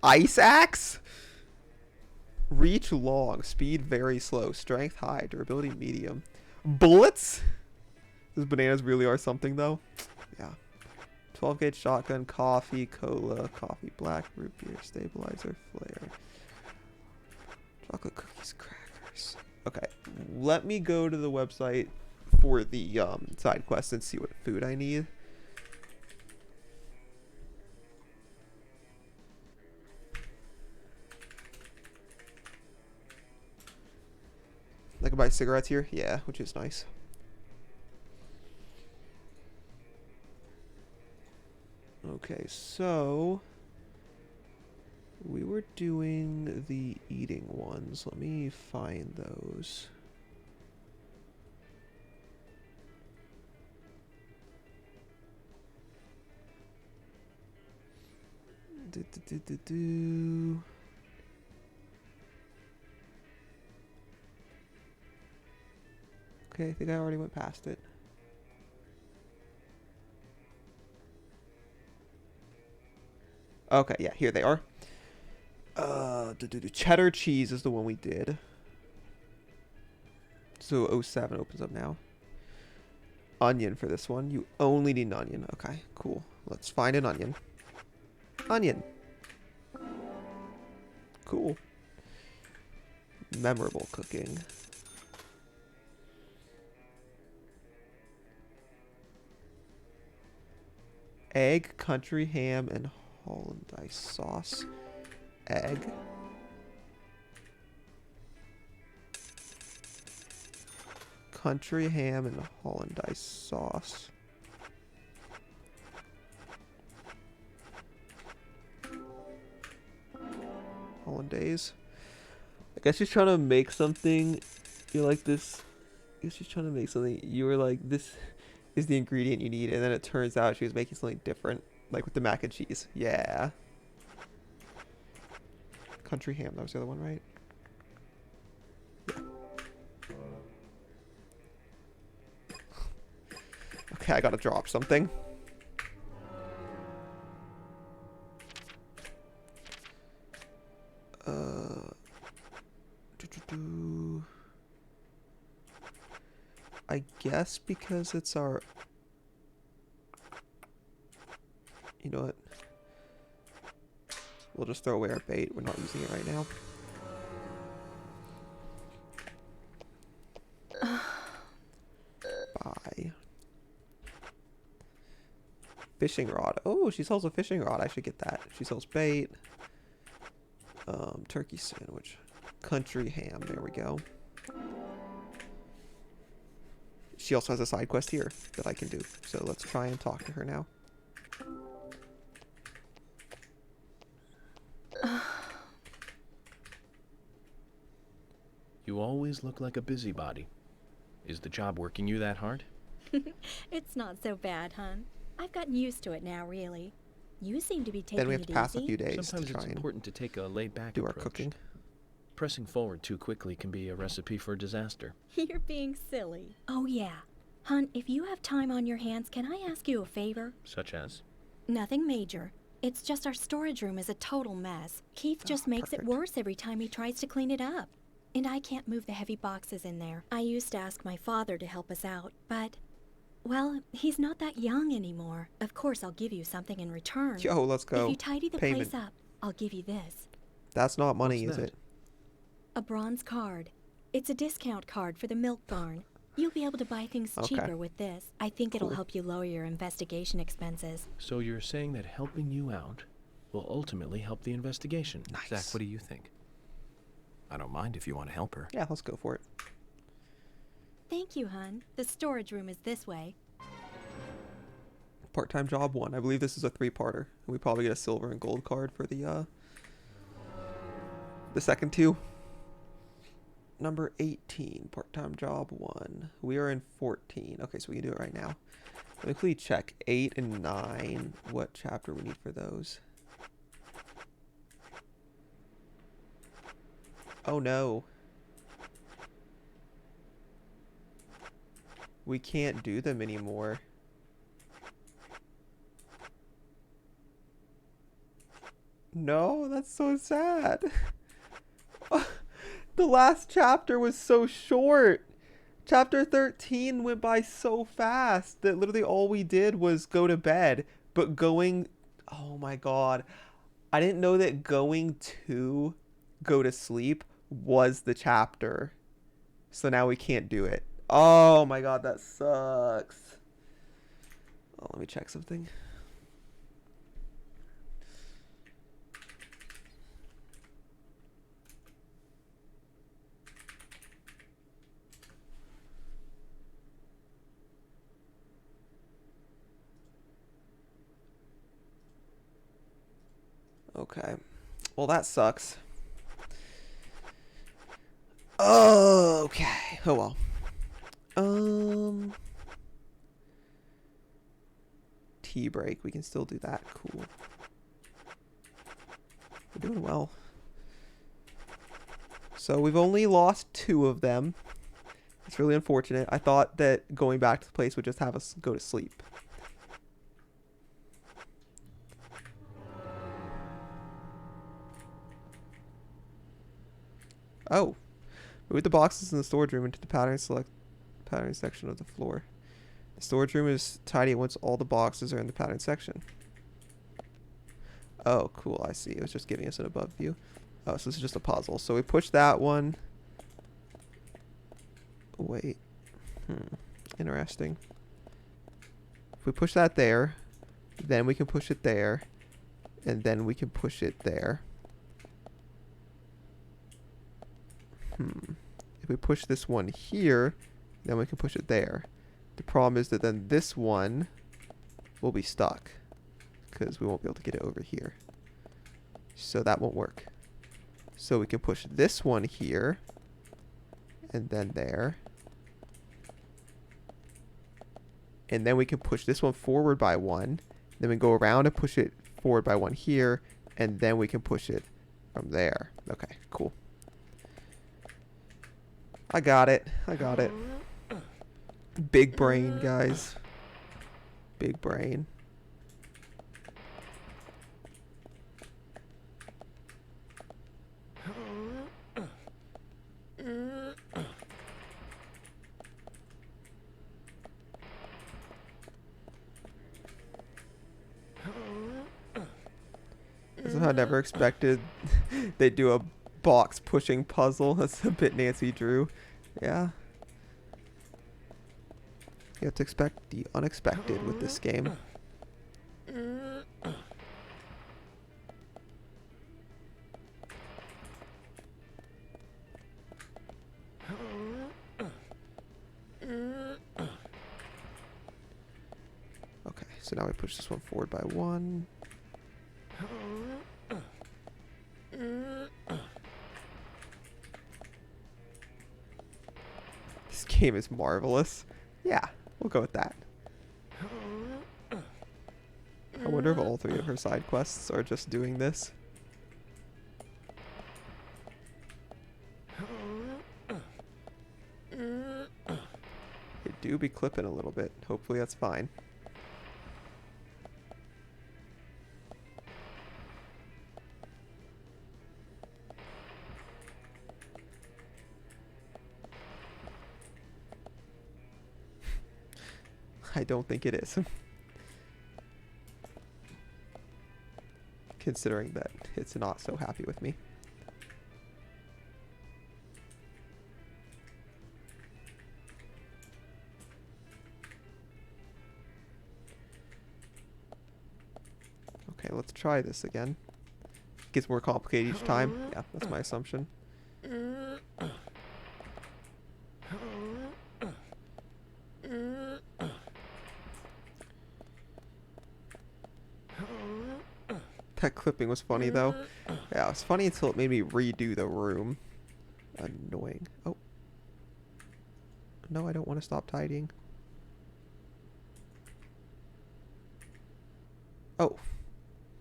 Ice axe. Reach long, speed very slow, strength high, durability medium. Bullets? Those bananas really are something though. Yeah. 12 gauge shotgun, coffee, cola, coffee black, root beer, stabilizer, flare. Chocolate cookies, crackers. Okay, let me go to the website for the side quest and see what food I need. I can buy cigarettes here? Yeah, which is nice. Okay, so we were doing the eating ones. Let me find those. Okay, I think I already went past it. Okay, yeah, here they are. Cheddar cheese is the one we did. So 07 opens up now. Onion for this one. You only need an onion. Okay, cool. Let's find an onion. Onion. Cool. Memorable cooking. Egg, country ham, and hollandaise sauce. Egg. Country ham and hollandaise sauce. Hollandaise. I guess she's trying to make something. You're like this. I guess she's trying to make something. You were like, this is the ingredient you need, and then it turns out she was making something different, like with the mac and cheese. Yeah. Country ham, that was the other one, right? Yeah. Okay, I gotta drop something. I guess because it's our... You know what? We'll just throw away our bait. We're not using it right now. Bye. Fishing rod. Oh, she sells a fishing rod. I should get that. She sells bait. Turkey sandwich. Country ham. There we go. She also has a side quest here that I can do. So let's try and talk to her now. You always look like a busybody. Is the job working you that hard? It's not so bad, hon. I've gotten used to it now, really. You seem to be taking it easy. Then we have to pass a few days Sometimes to try it's and important to take a laid-back do our approach. cooking. Pressing forward too quickly can be a recipe for disaster. You're being silly. Oh, yeah. Hun, if you have time on your hands, can I ask you a favor? Such as? Nothing major. It's just our storage room is a total mess. Keith just makes it worse every time he tries to clean it up. And I can't move the heavy boxes in there. I used to ask my father to help us out, but... Well, he's not that young anymore. Of course, I'll give you something in return. Yo, let's go. If you tidy the Payment. place up, I'll give you this. That's not money, What's is that? it? A bronze card. It's a discount card for the milk barn. You'll be able to buy things Okay. cheaper with this. I think it'll Cool. help you lower your investigation expenses. So you're saying that helping you out will ultimately help the investigation? Nice. Zach, what do you think? I don't mind if you want to help her. Yeah, let's go for it. Thank you, hun. The storage room is this way. Part-time job 1. I believe this is a 3-parter. We probably get a silver and gold card for the The second two. Number 18, part-time job 1. We are in 14. Okay, so we can do it right now. Let me quickly check 8 and 9. What chapter we need for those? Oh no. We can't do them anymore. No, that's so sad. The last chapter was so short. Chapter 13 went by so fast that literally all we did was go to bed. But going... Oh my god. I didn't know that going to go to sleep was the chapter. So now we can't do it. Oh my god, that sucks. Oh, let me check something. Okay. Well, that sucks. Okay. Oh well. Tea break. We can still do that. Cool. We're doing well. So we've only lost 2 of them. It's really unfortunate. I thought that going back to the place would just have us go to sleep. Oh. Move the boxes in the storage room into the pattern section of the floor. The storage room is tidy once all the boxes are in the pattern section. Oh, cool. I see. It was just giving us an above view. Oh, so this is just a puzzle. So we push that one. Wait. Interesting. If we push that there, then we can push it there, and then we can push it there. If we push this one here, then we can push it there. The problem is that then this one will be stuck because we won't be able to get it over here. So that won't work. So we can push this one here and then there. And then we can push this one forward by 1. Then we go around and push it forward by 1 here, and then we can push it from there. Okay, cool. I got it. I got it. Big brain, guys. Big brain. I never expected they'd do a box pushing puzzle. That's a bit Nancy Drew. Yeah. You have to expect the unexpected with this game. Okay, so now we push this one forward by 1. This game is marvelous. Yeah, we'll go with that. I wonder if all 3 of her side quests are just doing this. They do be clipping a little bit. Hopefully that's fine. I don't think it is. Considering that it's not so happy with me. Okay, let's try this again. It gets more complicated each time. Yeah, that's my assumption. That clipping was funny though. Yeah, it was funny until it made me redo the room. Annoying. Oh. No, I don't want to stop tidying. Oh.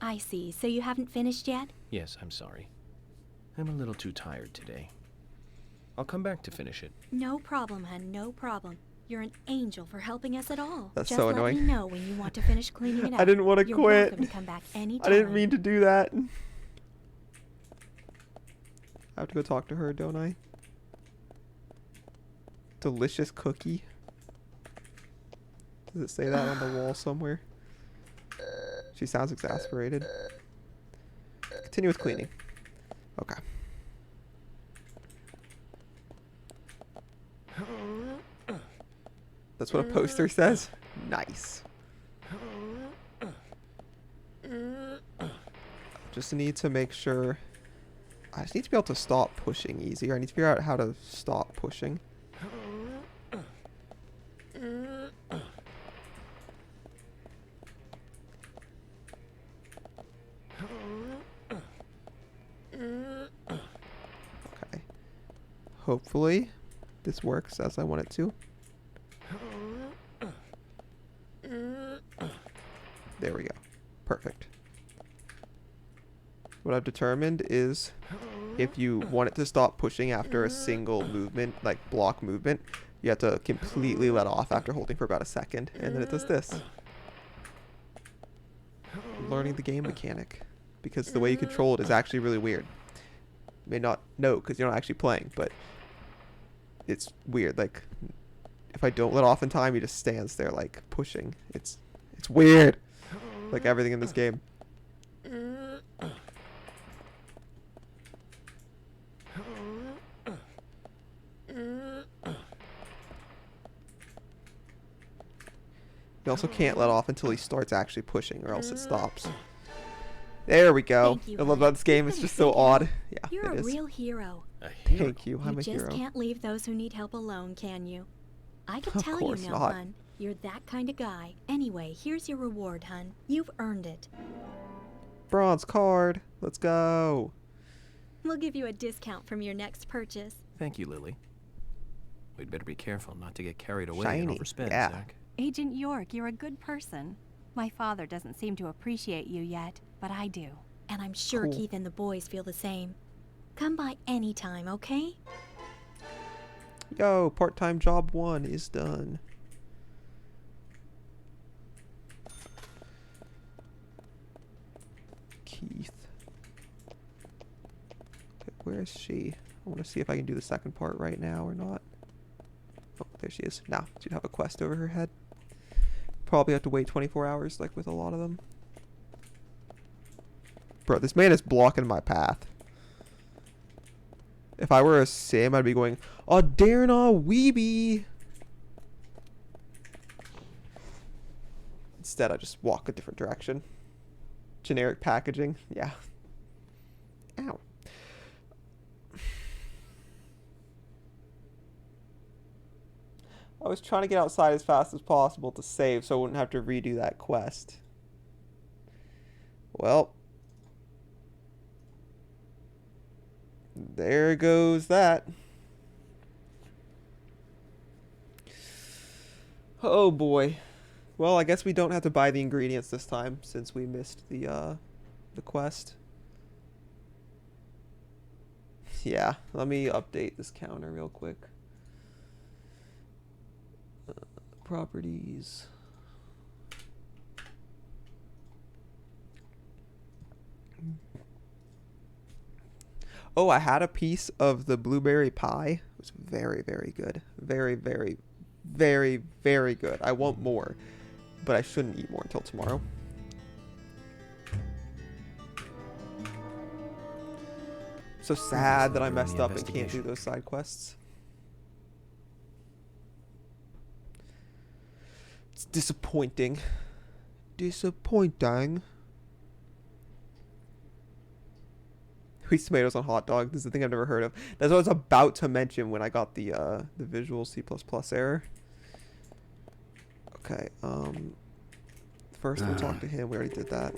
I see. So you haven't finished yet? Yes, I'm sorry. I'm a little too tired today. I'll come back to finish it. No problem, hun. No problem. You're an angel for helping us at all. That's Just so let annoying. me know when you want to finish cleaning it up. I didn't want to You're quit. welcome to come back anytime. I didn't mean to do that. I have to go talk to her, don't I? Delicious cookie. Does it say that on the wall somewhere? She sounds exasperated. Continue with cleaning. Okay. That's what a poster says? Nice. Just need to make sure... I just need to be able to stop pushing easier. I need to figure out how to stop pushing. Okay. Hopefully, this works as I want it to. There we go. Perfect. What I've determined is if you want it to stop pushing after a single movement, like block movement, you have to completely let off after holding for about a second, and then it does this. Learning the game mechanic, because the way you control it is actually really weird. You may not know because you're not actually playing, but it's weird. Like, if I don't let off in time, he just stands there like pushing. It's weird. Like everything in this game. You also can't let off until he starts actually pushing, or else it stops. There we go. Thank you, I love honey. that this game is just so odd. Yeah, You're it a is. real hero. A hero? Thank you. I'm You a just hero. can't leave those who need help alone, can you? I could Of tell you course know, not. hun. You're that kind of guy. Anyway, here's your reward, hun. You've earned it. Bronze card. Let's go. We'll give you a discount from your next purchase. Thank you, Lily. We'd better be careful not to get carried away and Shiny, overspend, yeah. Zach. Agent York, you're a good person. My father doesn't seem to appreciate you yet, but I do. And I'm sure Cool. Keith and the boys feel the same. Come by anytime, okay? Yo, part-time job 1 is done. Keith. Okay, where is she? I want to see if I can do the second part right now or not. Oh, there she is. Now, she'd have a quest over her head. Probably have to wait 24 hours, like with a lot of them. Bro, this man is blocking my path. If I were a sim, I'd be going, "Oh, darn, weeby." Instead, I just walk a different direction. Generic packaging, yeah. Ow. I was trying to get outside as fast as possible to save so I wouldn't have to redo that quest. Well. There goes that. Oh boy. Well, I guess we don't have to buy the ingredients this time since we missed the quest. Yeah, let me update this counter real quick. Properties. Oh, I had a piece of the blueberry pie. It was very, very good. Very, very, very, very good. I want more, but I shouldn't eat more until tomorrow. So sad that I messed up and can't do those side quests. It's disappointing. Disappointing. Sweet tomatoes on hot dog. This is the thing I've never heard of. That's what I was about to mention when I got the Visual C++ error. Okay, first we'll talk to him. We already did that.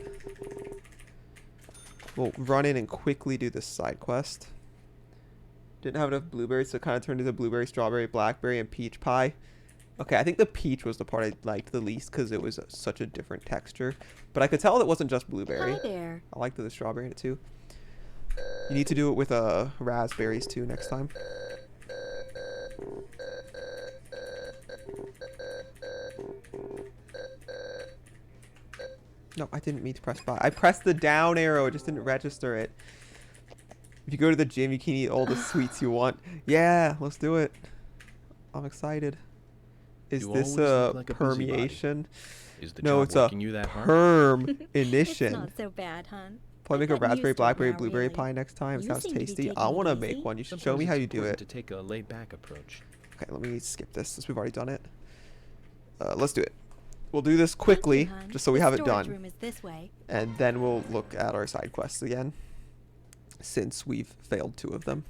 We'll run in and quickly do this side quest. Didn't have enough blueberries, so it kind of turned into blueberry, strawberry, blackberry, and peach pie. Okay, I think the peach was the part I liked the least because it was such a different texture. But I could tell it wasn't just blueberry. Hi there. I liked the strawberry in it too. You need to do it with raspberries too next time. No, I didn't mean to press buy. I pressed the down arrow. It just didn't register it. If you go to the gym, you can eat all the sweets you want. Yeah, let's do it. I'm excited. Is You this always a look like a busybody. permeation? Is the No, job it's a working you that hard? It's permanition. not so bad, hon. Probably make a I've gotten raspberry, used to it blackberry, now, blueberry really. pie next time. It You sounds seem to be tasty. taking I it want to easy. make one. You should show Sometimes me how it's you do important it. to take a laid-back approach. Okay, let me skip this since we've already done it. Let's do it. We'll do this quickly, Thank you, hon. just so we The have it storage done. room is this way. And then we'll look at our side quests again, since we've failed 2 of them.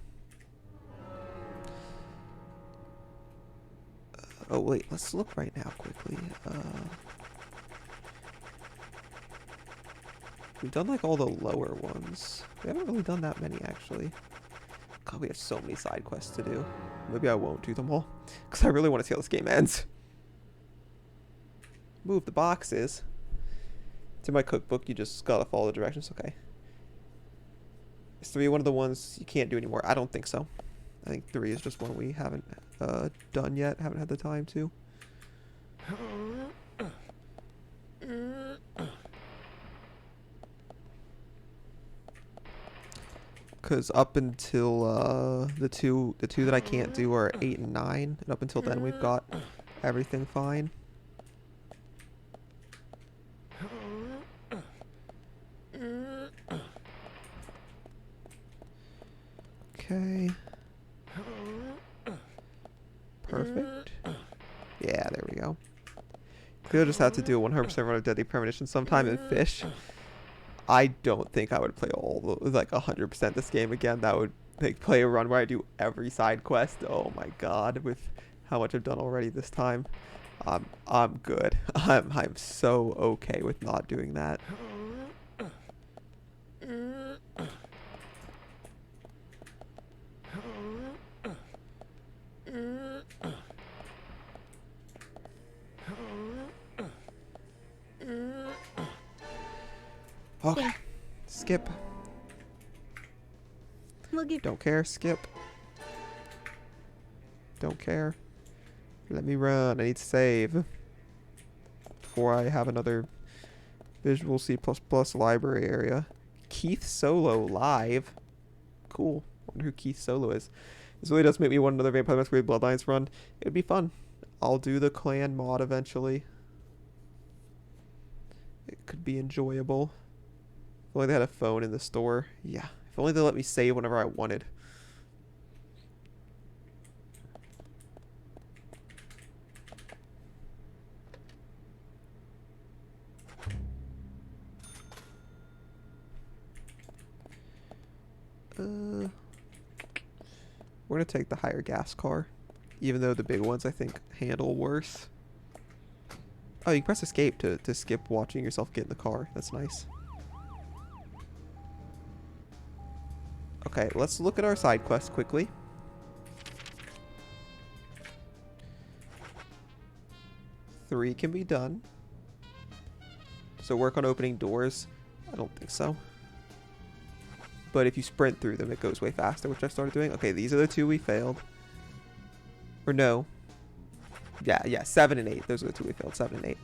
Oh wait, let's look right now quickly. We've done like all the lower ones. We haven't really done that many actually. God, we have so many side quests to do. Maybe I won't do them all, because I really want to see how this game ends. Move the boxes. It's in my cookbook. You just gotta follow the directions. Okay. Is 3 one of the ones you can't do anymore? I don't think so. I think 3 is just one we haven't done yet. Haven't had the time to. Because up until the two that I can't do are 8 and 9, and up until then we've got everything fine. Okay. Perfect. Yeah, there we go. We'll just have to do a 100% run of Deadly Premonition sometime and fish. I don't think I would play all the, like 100% this game again. That would like play a run where I do every side quest. Oh my god, with how much I've done already this time. I'm good. I'm so okay with not doing that. Okay. Skip. We'll give Don't care. Skip. Don't care. Let me run. I need to save before I have another Visual C++ library area. Keith Solo live. Cool. Wonder who Keith Solo is. This really does make me want another Vampire Masquerade Bloodlines run. It would be fun. I'll do the clan mod eventually. It could be enjoyable. If only they had a phone in the store. Yeah. If only they let me save whenever I wanted. We're gonna take the higher gas car, even though the big ones I think handle worse. Oh, you can press escape to skip watching yourself get in the car. That's nice. Okay, let's look at our side quests quickly. Three can be done. So work on opening doors. I don't think so. But if you sprint through them, it goes way faster, which I started doing. Okay, these are the 2 we failed. Or no. Yeah, 7 and 8. Those are the 2 we failed, 7 and 8.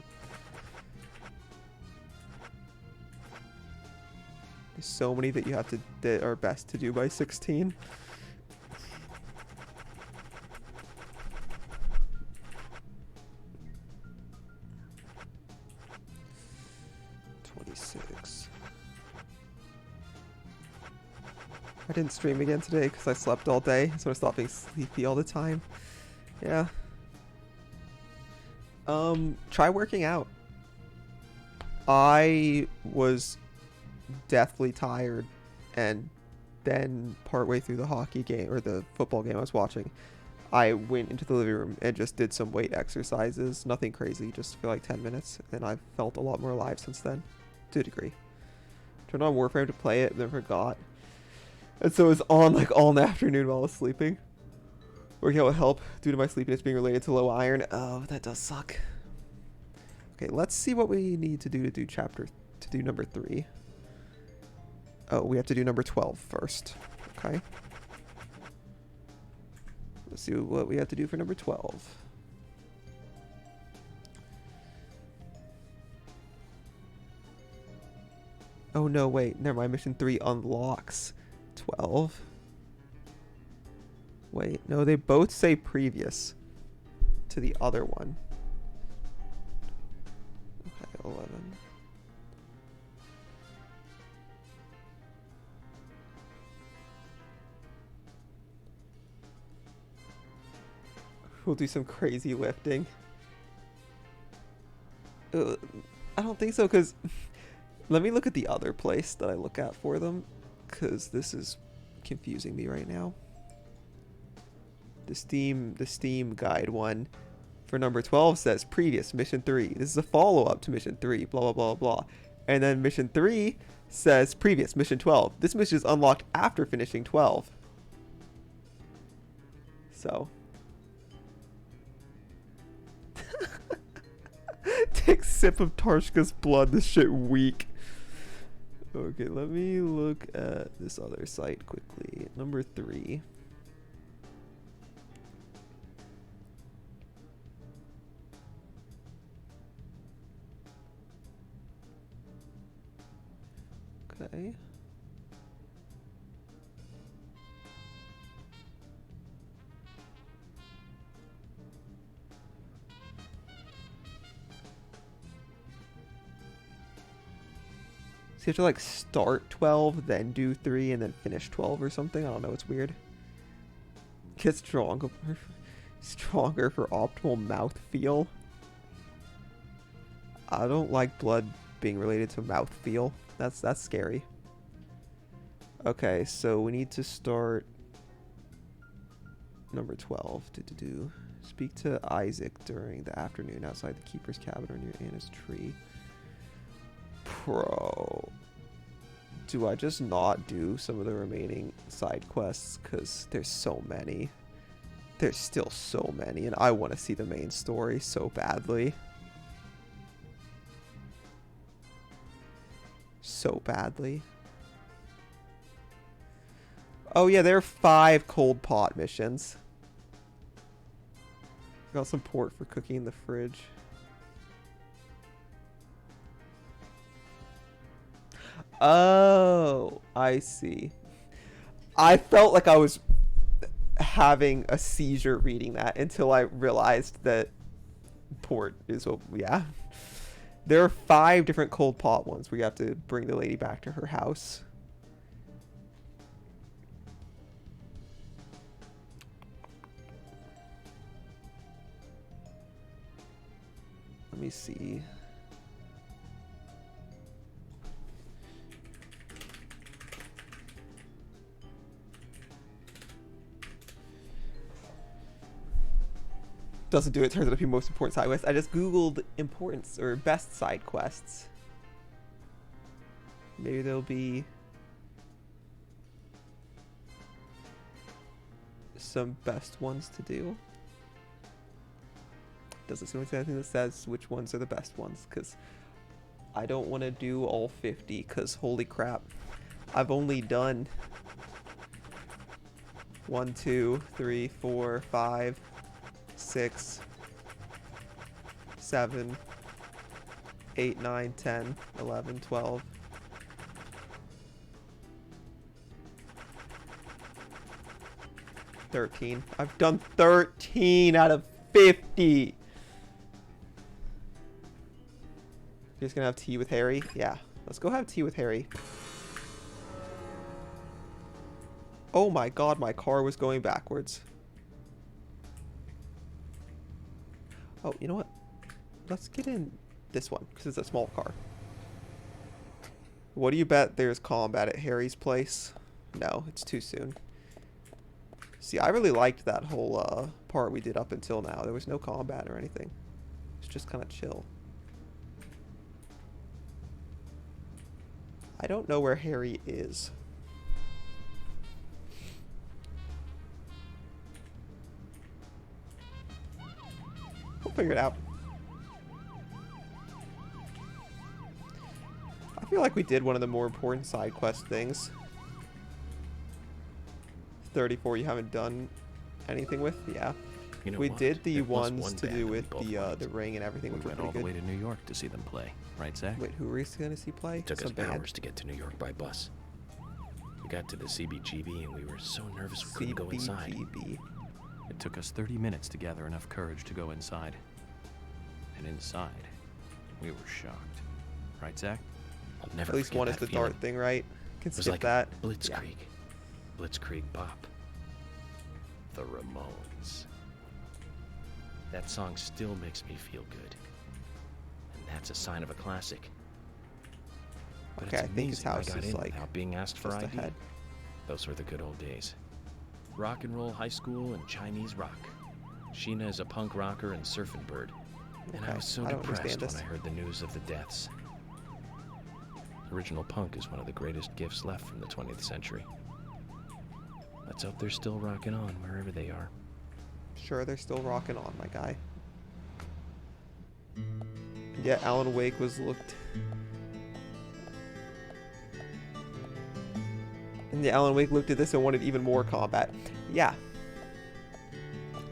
There's so many that you have to, that are best to do by 16. I didn't stream again today because I slept all day, so I stopped being sleepy all the time. Yeah. Try working out. I was deathly tired, and then partway through the hockey game, or the football game I was watching, I went into the living room and just did some weight exercises. Nothing crazy, just for like 10 minutes, and I've felt a lot more alive since then, to a degree. Turned on Warframe to play it, then forgot. And so it was on like all in the afternoon while I was sleeping. Working out with help due to my sleepiness being related to low iron. Oh, that does suck. Okay, let's see what we need to do number 3. Oh, we have to do number 12 first. Okay. Let's see what we have to do for number 12. Oh no, wait, never mind. Mission 3 unlocks 12. Wait, no, they both say previous to the other one. Okay, 11. We'll do some crazy lifting. I don't think so, because let me look at the other place that I look at for them, because this is confusing me right now. The Steam guide one for number 12 says previous mission 3. This is a follow-up to mission 3, blah blah blah blah. And then mission 3 says previous mission 12. This mission is unlocked after finishing 12. So take sip of Tarshka's blood. This shit weak. Okay, let me look at this other site quickly. Number 3. Okay. So you have to like start 12, then do 3, and then finish 12 or something? I don't know, it's weird. Get stronger for optimal mouth feel. I don't like blood being related to mouth feel. That's scary. Okay, so we need to start number 12. Speak to Isaac during the afternoon outside the keeper's cabin or near Anna's tree. Pro. Do I just not do some of the remaining side quests? Because there's so many. There's still so many, and I want to see the main story so badly. So badly. Oh yeah, there are 5 cold pot missions. Got some port for cooking in the fridge. Oh, I see. I felt like I was having a seizure reading that until I realized that port is what, yeah. There are 5 different cold pot ones where you have to bring the lady back to her house. Let me see. Doesn't do it, turns out to be most important side quests. I just googled importance or best side quests. Maybe there'll be some best ones to do. Doesn't seem like anything that says which ones are the best ones, because I don't want to do all 50, because holy crap, I've only done 1, 2, 3, 4, 5, 6, 7, 8, 9, 10, 11, 12. I've done 13 out of 50. You're just gonna have tea with Harry? Yeah. Let's go have tea with Harry. Oh my god, my car was going backwards. Oh, you know what? Let's get in this one, because it's a small car. What do you bet there's combat at Harry's place? No, it's too soon. See, I really liked that whole part we did up until now. There was no combat or anything. It's just kind of chill. I don't know where Harry is. We'll figure it out. I feel like we did one of the more important side quest things. 34 you haven't done anything with? Yeah. You know we what? did the There was ones one to band do that we with both the liked. ring and everything, We which was went all pretty the way good. to New York to see them play, right, Zach? Wait, who were we going to see play? It took us Some band. hours to get to New York by bus. We got to the CBGB and we were so nervous we couldn't go inside. CBGB. It took us 30 minutes to gather enough courage to go inside. And inside, we were shocked. Right, Zach? I'll never At least forget one is that the feeling. dart thing, right? Can It was skip like that. Blitzkrieg. Blitzkrieg Bop. The Ramones. That song still makes me feel good. And that's a sign of a classic. But Okay, it's I think his amazing house I got is in like without being asked for just ID. ahead. Those were the good old days. Rock and roll high school and Chinese rock. Sheena is a punk rocker and surfing bird. And I Okay, was so I don't depressed understand when this. I heard the news of the deaths. Original punk is one of the greatest gifts left from the 20th century. Let's hope they're still rocking on wherever they are. Sure, they're still rocking on, my guy. Yeah, Alan Wake was looked. And yeah, Alan Wake looked at this and wanted even more combat. Yeah.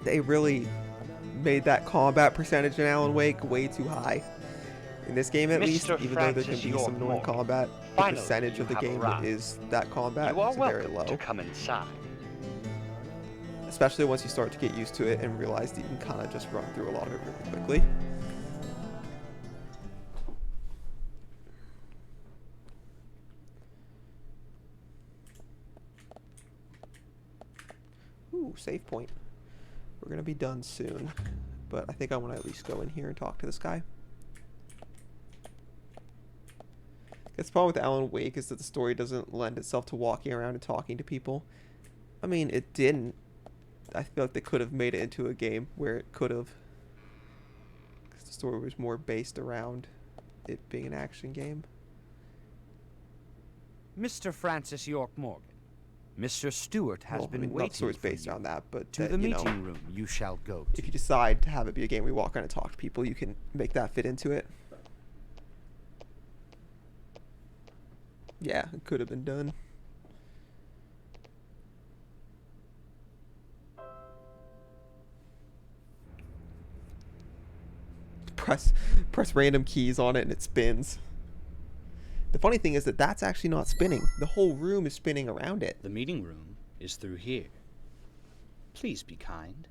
They really made that combat percentage in Alan Wake way too high. In this game, at least, Mr. even though there Francis can be some York Morgan, non-combat, the finally percentage you of the have game arrived. is that combat You are is very welcome low. to come inside. Especially once you start to get used to it and realize that you can kind of just run through a lot of it really quickly. Ooh, save point. We're gonna be done soon, but I think I want to at least go in here and talk to this guy. The problem with Alan Wake is that the story doesn't lend itself to walking around and talking to people. I mean, it didn't. I feel like they could have made it into a game where it could have. Because the story was more based around it being an action game. Mr. Francis York Morgan, Mr. Stewart has Well, been I mean, not waiting the story's for based you. around that, but To that, the you know, meeting room you shall go to. if you decide to have it be a game where you walk around and talk to people, you can make that fit into it. Yeah, it could have been done. Press random keys on it and it spins. The funny thing is that that's actually not spinning. The whole room is spinning around it. The meeting room is through here. Please be kind.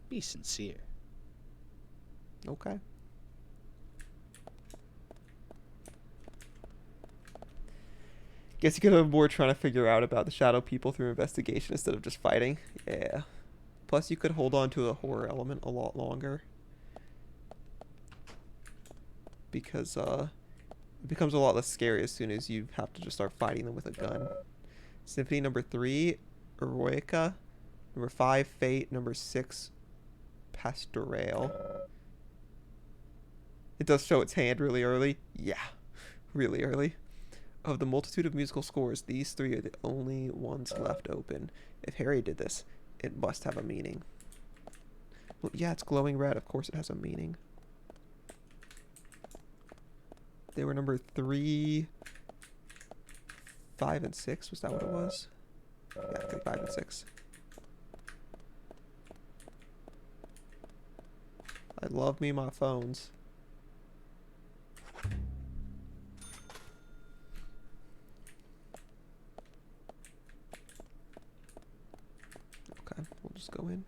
Be sincere. Okay. Guess you could have been more trying to figure out about the shadow people through investigation instead of just fighting. Yeah. Plus, you could hold on to the horror element a lot longer. Because, it becomes a lot less scary as soon as you have to just start fighting them with a gun. Symphony number 3, Eroica. Number 5, Fate. Number 6, Pastoral. It does show its hand really early. Yeah, really early. Of the multitude of musical scores, these 3 are the only ones left open. If Harry did this, it must have a meaning. Well, yeah, it's glowing red. Of course it has a meaning. They were number 3, 5, and 6. Was that what it was? Yeah, I think 5 and 6. I love me my phones. Okay, we'll just go in.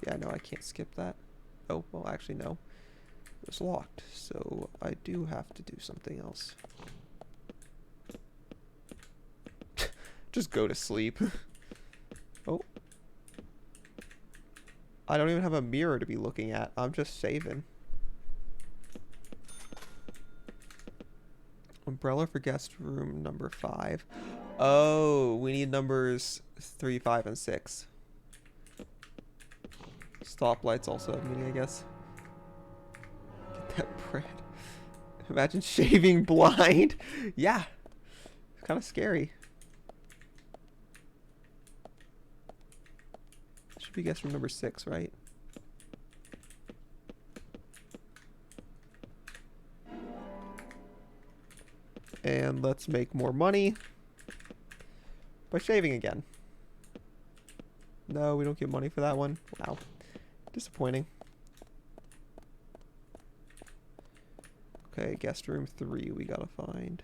Yeah, no, I can't skip that. Oh, well, actually, no. It was locked, so I do have to do something else. Just go to sleep. Oh. I don't even have a mirror to be looking at. I'm just saving. Umbrella for guest room number 5. Oh, we need numbers 3, 5, and 6. Stoplights also have meaning, I guess. Get that bread. Imagine shaving blind. Yeah. Kind of scary. Should be guest room number 6, right? And let's make more money by shaving again. No, we don't get money for that one. Wow. Disappointing. Okay, guest room 3 we gotta find.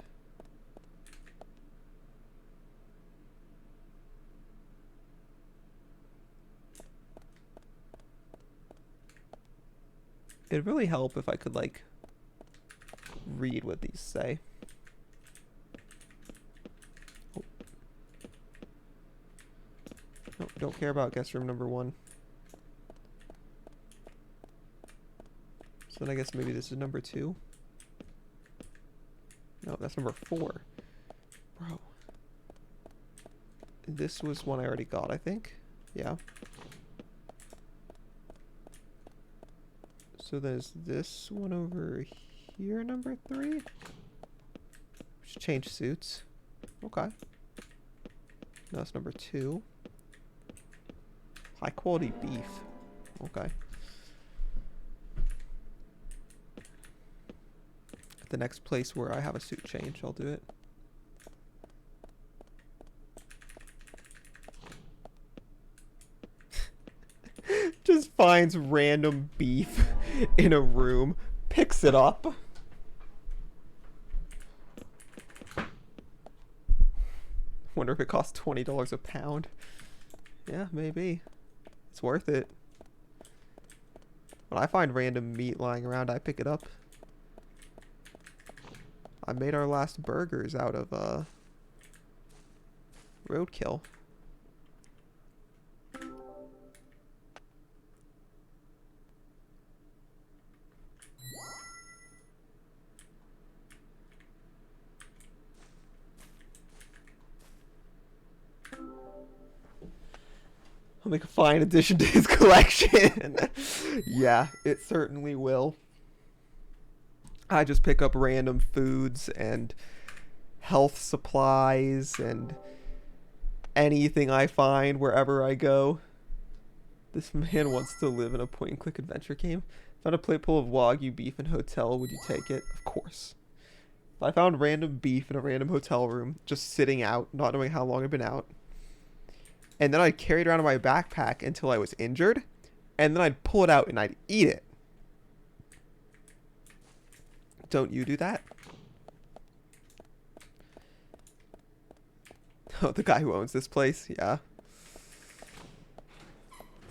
It'd really help if I could, like, read what these say. Oh. Nope, don't care about guest room number 1. So then I guess maybe this is number 2. No, that's number 4. Bro. This was one I already got, I think. Yeah. So there's this one over here, number 3. Just change suits. Okay. Now it's number 2. High quality beef. Okay. At the next place where I have a suit change, I'll do it. Just finds random beef in a room, picks it up. Wonder if it costs $20 a pound. Yeah, maybe. It's worth it. When I find random meat lying around, I pick it up. I made our last burgers out of roadkill. I'll make a fine addition to his collection. Yeah, it certainly will. I just pick up random foods and health supplies and anything I find wherever I go. This man wants to live in a point-and-click adventure game. Found a plate full of Wagyu beef in a hotel. Would you take it? Of course. I found random beef in a random hotel room, just sitting out, not knowing how long it'd been out. And then I'd carry it around in my backpack until I was injured. And then I'd pull it out and I'd eat it. Don't you do that? Oh, the guy who owns this place? Yeah.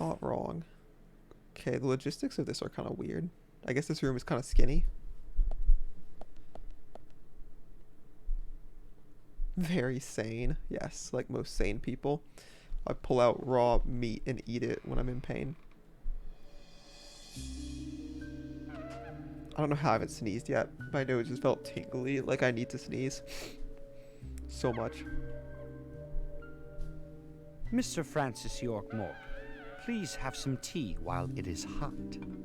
Not wrong. Okay, the logistics of this are kind of weird. I guess this room is kind of skinny. Very sane. Yes, like most sane people. I pull out raw meat and eat it when I'm in pain. I don't know how I haven't sneezed yet. My nose just felt tingly, like I need to sneeze. So much. Mr. Francis York Morgan, please have some tea while it is hot.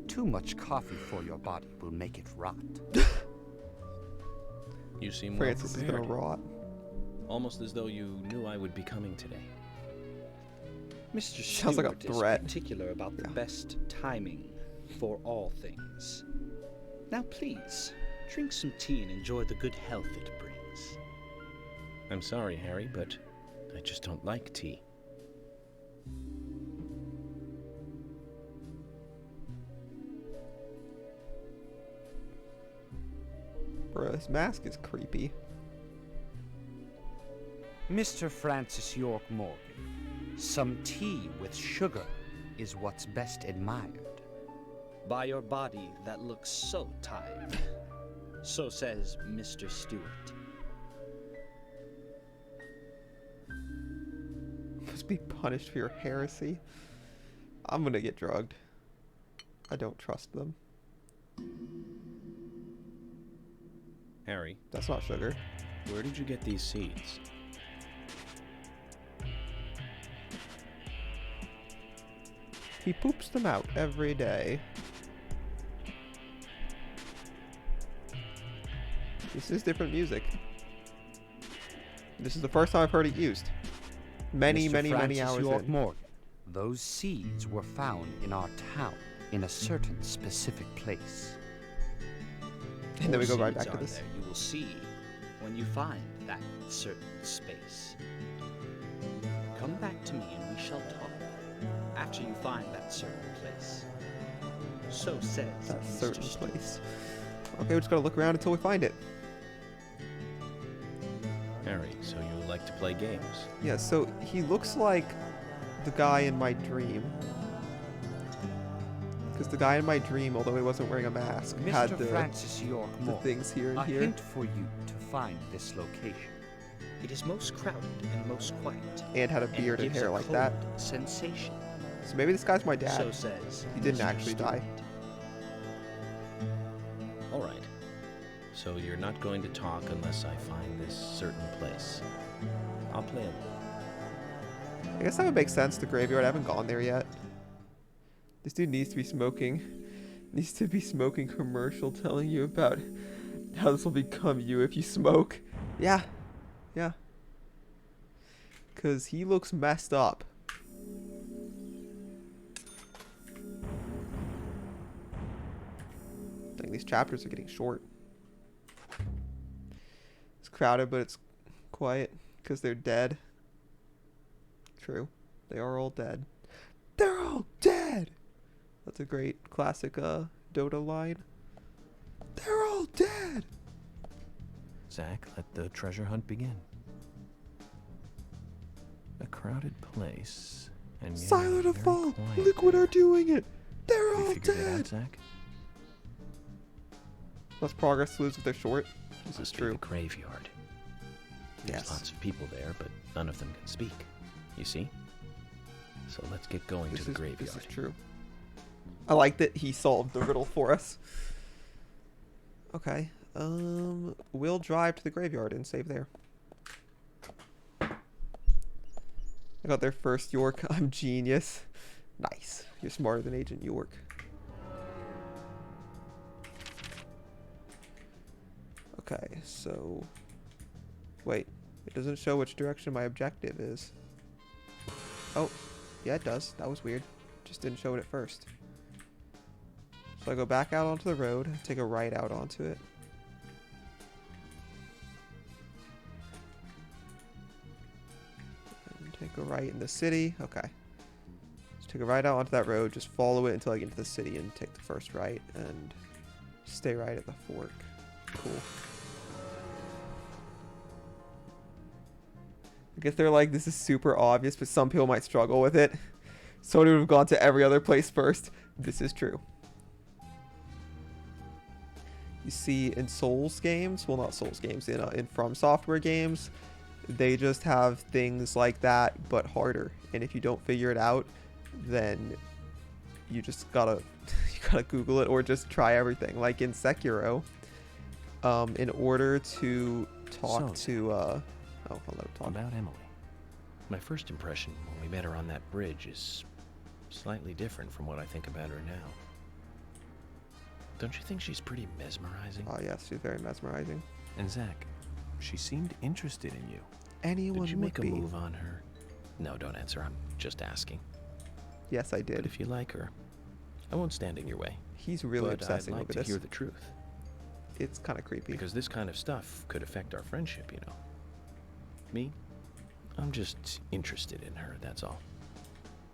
Too much coffee for your body will make it rot. You seem Francis well is prepared. gonna rot. Almost as though you knew I would be coming today. Mr. Sounds like a Stewart threat. is particular about the best timing for all things. Now please, drink some tea and enjoy the good health it brings. I'm sorry, Harry, but I just don't like tea. Bro, this mask is creepy. Mr. Francis York Morgan, some tea with sugar is what's best admired. By your body that looks so tired. So says Mr. Stewart. Must be punished for your heresy. I'm gonna get drugged. I don't trust them. Harry, That's not sugar. where did you get these seeds? He poops them out every day. This is different music. This is the first time I've heard it used. Many, Mr. many Francis hours York in. Morgan, those seeds were found in our town, in a certain specific place. And then we go right Seeds back to are this. there, you will see when you find that certain space. Come back to me and we shall talk after you find that certain place. So says That Mr. certain Stewart. place. Okay, we just gotta look around until we find it. Harry, so you like to play games? Yeah, so he looks like the guy in my dream. Because the guy in my dream, although he wasn't wearing a mask, had Mr. the Francis York the Morgan, things here and a here. hint for you to find this location. It is most crowded and most quiet. And had a beard and gives hair a like that. cold sensation. So maybe this guy's my dad. So says He didn't Mr. actually Stewart. die. All right. So you're not going to talk unless I find this certain place. I'll play along. I guess that would make sense. The graveyard. I haven't gone there yet. This dude needs to be smoking. Needs to be smoking commercial telling you about how this will become you if you smoke. Yeah. Yeah. Because he looks messed up. I think these chapters are getting short. It's crowded, but it's quiet because they're dead. True. They are all dead. They're all dead! That's a great classic Dota line. They're all dead! Zach, let the treasure hunt begin. A crowded place. And yet Silent very Fall! quiet. Liquid are doing it! They're Have you all figured it out, dead! Zach? Less progress to lose if they're short. This is Must be true. the graveyard. There's Yes. lots of people there, but none of them can speak. You see? So let's get going This to the is, graveyard. this is true. I like that he solved the riddle for us. Okay. We'll drive to the graveyard and save there. I got there first, York. I'm genius. Nice. You're smarter than Agent York. Okay, so... Wait. It doesn't show which direction my objective is. Oh. Yeah, it does. That was weird. Just didn't show it at first. So I go back out onto the road, take a right out onto it. And take a right in the city. Okay. Just take a right out onto that road, just follow it until I get into the city and take the first right and stay right at the fork. Cool. I guess they're like, this is super obvious, but some people might struggle with it. Somebody would have gone to every other place first. This is true. You see, in Souls games, well, not Souls games, in From Software games, they just have things like that, but harder. And if you don't figure it out, then you just gotta Google it or just try everything. Like in Sekiro, in order to talk to oh, I'll let him talk. About Emily. My first impression when we met her on that bridge is slightly different from what I think about her now. Don't you think she's pretty mesmerizing? Oh yes, she's very mesmerizing. And Zach, she seemed interested in you. Anyone Did you make a would be. move on her? No, don't answer. I'm just asking. Yes, I did. But if you like her, I won't stand in your way. He's really But obsessing I'd like over to this. hear the truth. It's kind of creepy. Because this kind of stuff could affect our friendship, you know. Me? I'm just interested in her, that's all.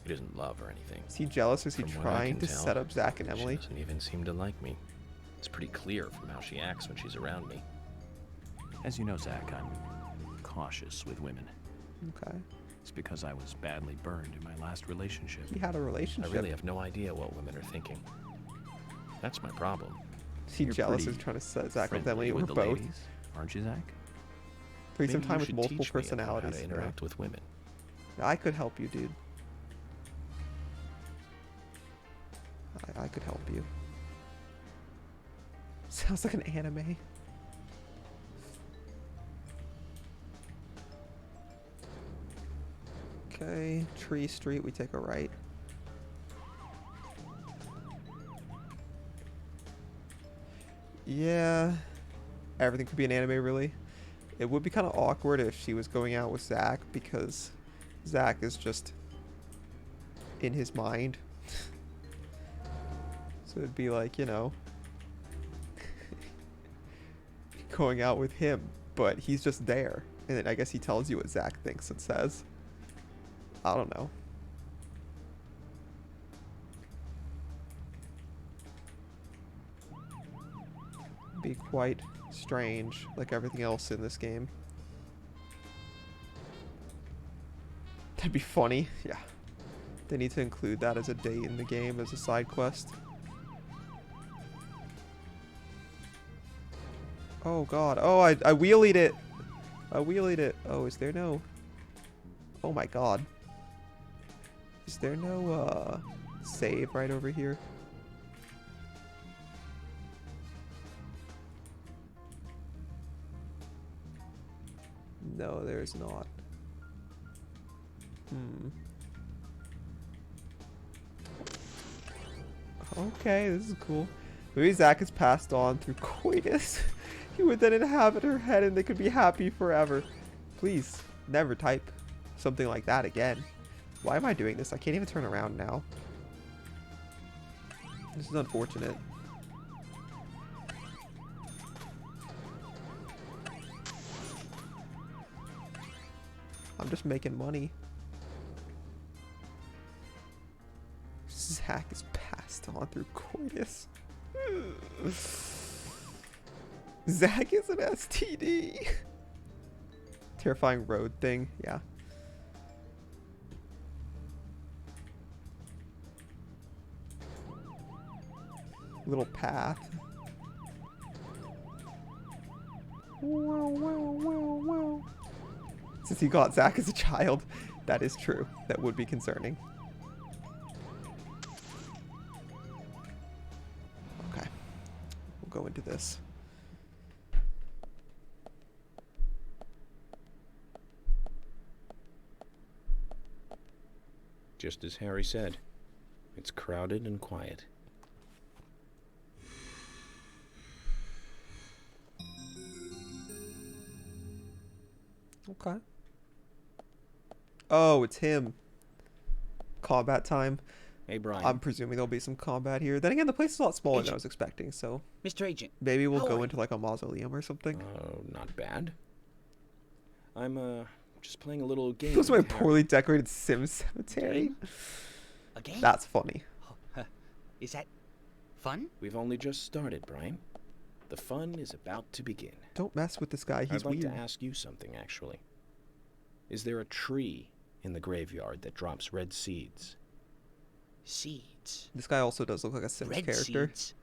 He doesn't love or anything. Is he jealous? Is he From what I trying can to tell, set up Zach and Emily? She doesn't even seem to like me. It's pretty clear from how she acts when she's around me. As you know, Zach, I'm cautious with women. Okay. It's because I was badly burned in my last relationship. He had a I relationship. really have no idea what women are thinking. That's my problem. Is he You're jealous? pretty Is trying to set Zach with friendly Emily or with the both? ladies, aren't you, Zach? Threesome Maybe time you with should multiple teach me about personalities. how to interact with women. I could help you, dude. I could help you. Sounds like an anime. Okay, Tree Street, we take a right. Yeah. everything could be an anime, really. It would be kind of awkward if she was going out with Zach, because Zach is just in his mind. So it'd be like, you know, going out with him, but he's just there. And then I guess he tells you what Zach thinks and says. I don't know. Be quite strange, like everything else in this game. That'd be funny. Yeah. They need to include that as a date in the game, as a side quest. Oh god. Oh, I wheelied it. I wheelied it. Oh, is there no... Oh my god. Is there no, save right over here? No, there's not. Okay, this is cool. Maybe Zach is passed on through coitus. He would then inhabit her head and they could be happy forever. Please, never type something like that again. Why am I doing this? I can't even turn around now. This is unfortunate. I'm just making money. Zach is passed on through coitus. Zach is an STD. Terrifying road thing, yeah. Little path. Whoa, whoa, whoa, whoa. Since he got Zach as a child, that is true. That would be concerning. Okay. We'll go into this. Just as Harry said, it's crowded and quiet. Okay. Oh, it's him. Combat time. Hey, Brian. I'm presuming there'll be some combat here. Then again, the place is a lot smaller than I was expecting, so... Mr. Agent. Maybe we'll go into like a mausoleum or something. Not bad. I'm, just playing a little game. This was my poorly decorated sim cemetery. A game? That's funny. Is that fun? We've only just started, Brian. The fun is about to begin. Don't mess with this guy. He's I'd like weird. to ask you something, actually. Is there a tree in the graveyard that drops red seeds? Seeds? This guy also does look like a Sims Red character. Seeds?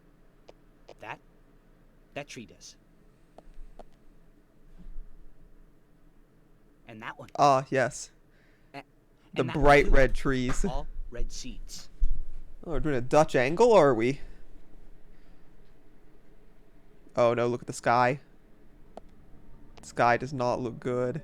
That tree does. And that one. Ah, yes. And The that bright one too. red trees. All red seeds. Oh, we're doing a Dutch angle, or are we? Oh no, look at the sky. The sky does not look good.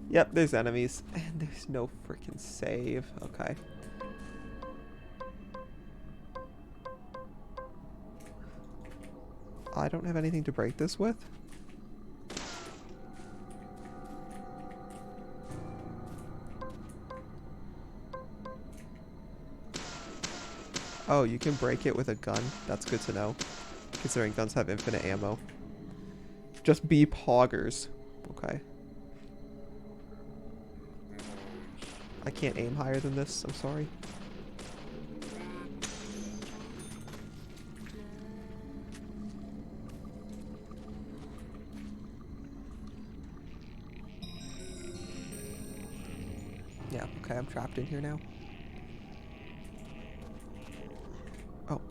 Yep, there's enemies. And there's no freaking save. Okay. I don't have anything to break this with. Oh, you can break it with a gun. That's good to know, considering guns have infinite ammo. Just be poggers. Okay. I can't aim higher than this. I'm sorry. Yeah, okay, I'm trapped in here now. Oh.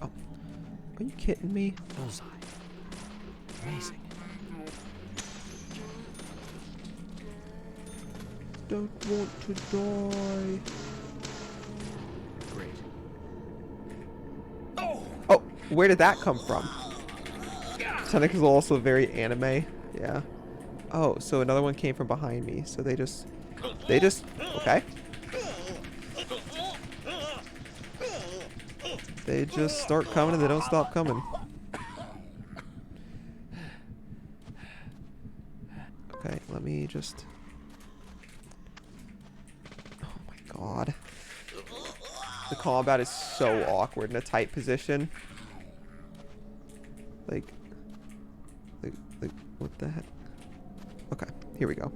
Oh. Are you kidding me? Bullseye. Amazing. don't want to die. Great. Oh, where did that come from? Tentacles are also very anime. Yeah. Oh, so another one came from behind me. So they just, okay. They just start coming and they don't stop coming. Okay, let me just... Oh my god. The combat is so awkward in a tight position. Like, what the heck? Okay, here we go.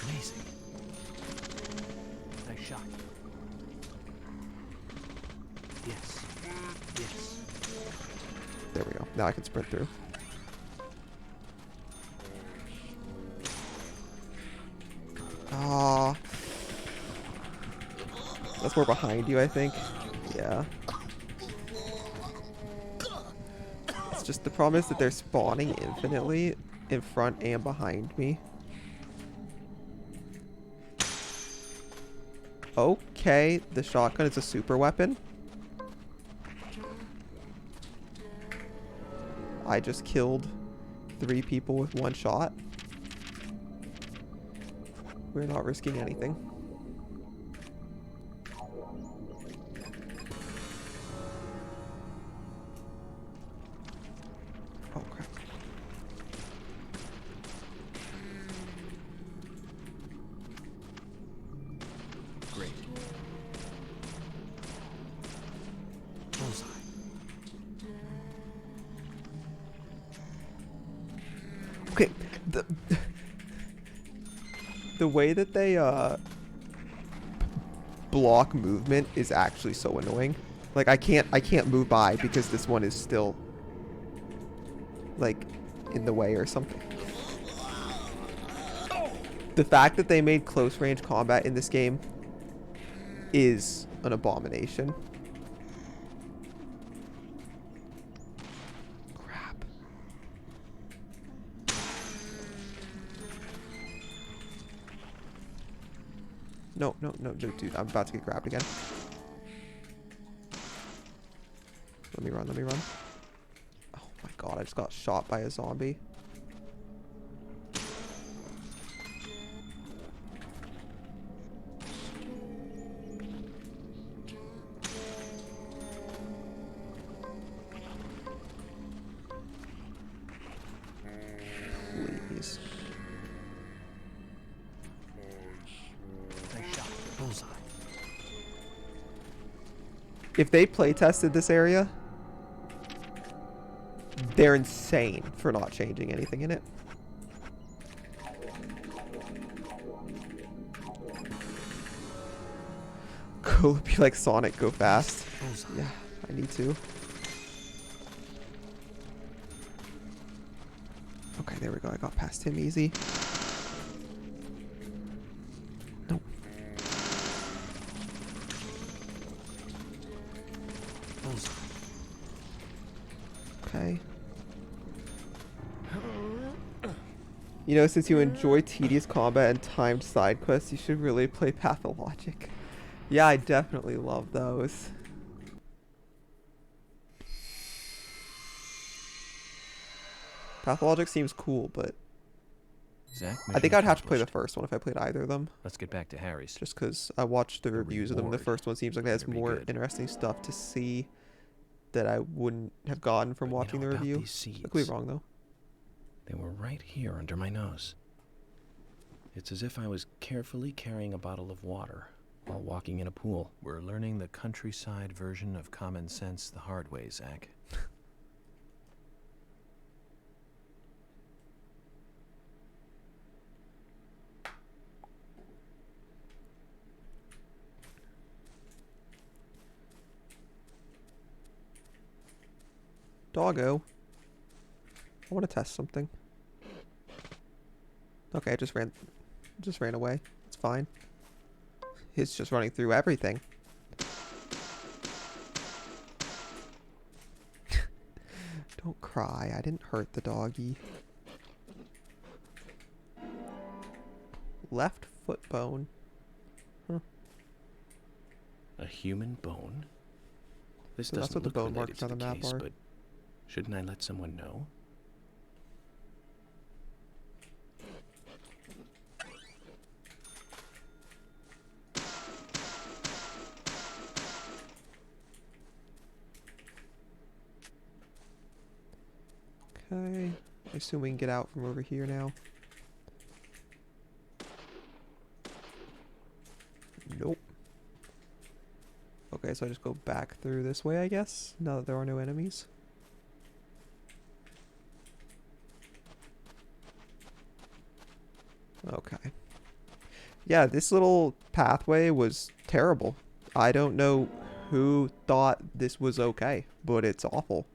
Amazing. Nice shot. Yes. Yes. There we go. Now I can sprint through. Ah. That's more behind you, I think. Yeah. It's just the problem is that they're spawning infinitely in front and behind me. Okay, the shotgun is a super weapon. I just killed 3 people with 1 shot. We're not risking anything. Oh crap. Great. Bullseye. Okay, the way that they block movement is actually so annoying. Like I can't move by because this one is still like in the way or something. The fact that they made close range combat in this game is an abomination. Crap. No, dude, I'm about to get grabbed again. Let me run. Oh my god, I just got shot by a zombie. Please. Nice shot. Bullseye. If they play tested this area, they're insane for not changing anything in it. Cool, be like Sonic, go fast. Yeah, I need to. Okay, there we go. I got past him easy. Nope. Okay. You know, since you enjoy tedious combat and timed side quests, you should really play Pathologic. Yeah, I definitely love those. Pathologic seems cool, but Zach, I think I'd have to play the first one if I played either of them. Let's get back to Harry's. Just because I watched the reviews of them. The first one seems like it has better be more good. interesting stuff to see that I wouldn't have gotten from watching the review. I could be wrong, though. They were right here under my nose. It's as if I was carefully carrying a bottle of water while walking in a pool. We're learning the countryside version of common sense the hard way, Zach. Doggo. I want to test something. Okay, I just ran away. It's fine. He's just running through everything. Don't cry. I didn't hurt the doggy. left foot bone. Huh. A human bone? This So that's doesn't what the look bone related markers on to the the map case, are. but shouldn't I let someone know? Okay. I assume we can get out from over here now. Nope. Okay, so I just go back through this way, I guess, now that there are no enemies. Okay. Yeah, this little pathway was terrible. I don't know who thought this was okay, but it's awful.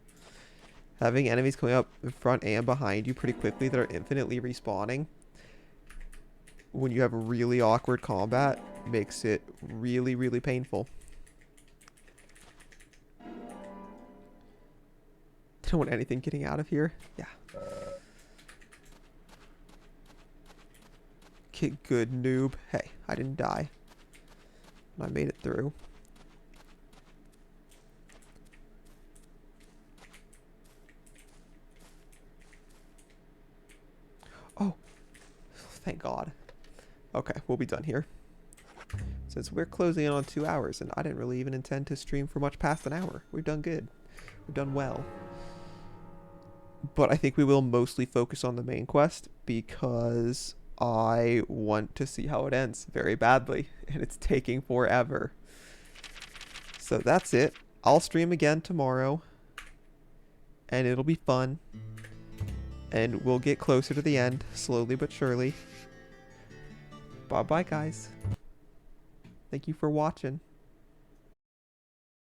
Having enemies coming up in front and behind you pretty quickly that are infinitely respawning when you have really awkward combat makes it really, really painful. Don't want anything getting out of here. Yeah. Okay, good noob. Hey, I didn't die. I made it through. Oh, thank God. Okay, we'll be done here. Since we're closing in on 2 hours, and I didn't really even intend to stream for much past an hour. We've done good. We've done well. But I think we will mostly focus on the main quest because I want to see how it ends very badly, and it's taking forever. So that's it. I'll stream again tomorrow, and it'll be fun. And we'll get closer to the end, slowly but surely. Bye-bye, guys. Thank you for watching.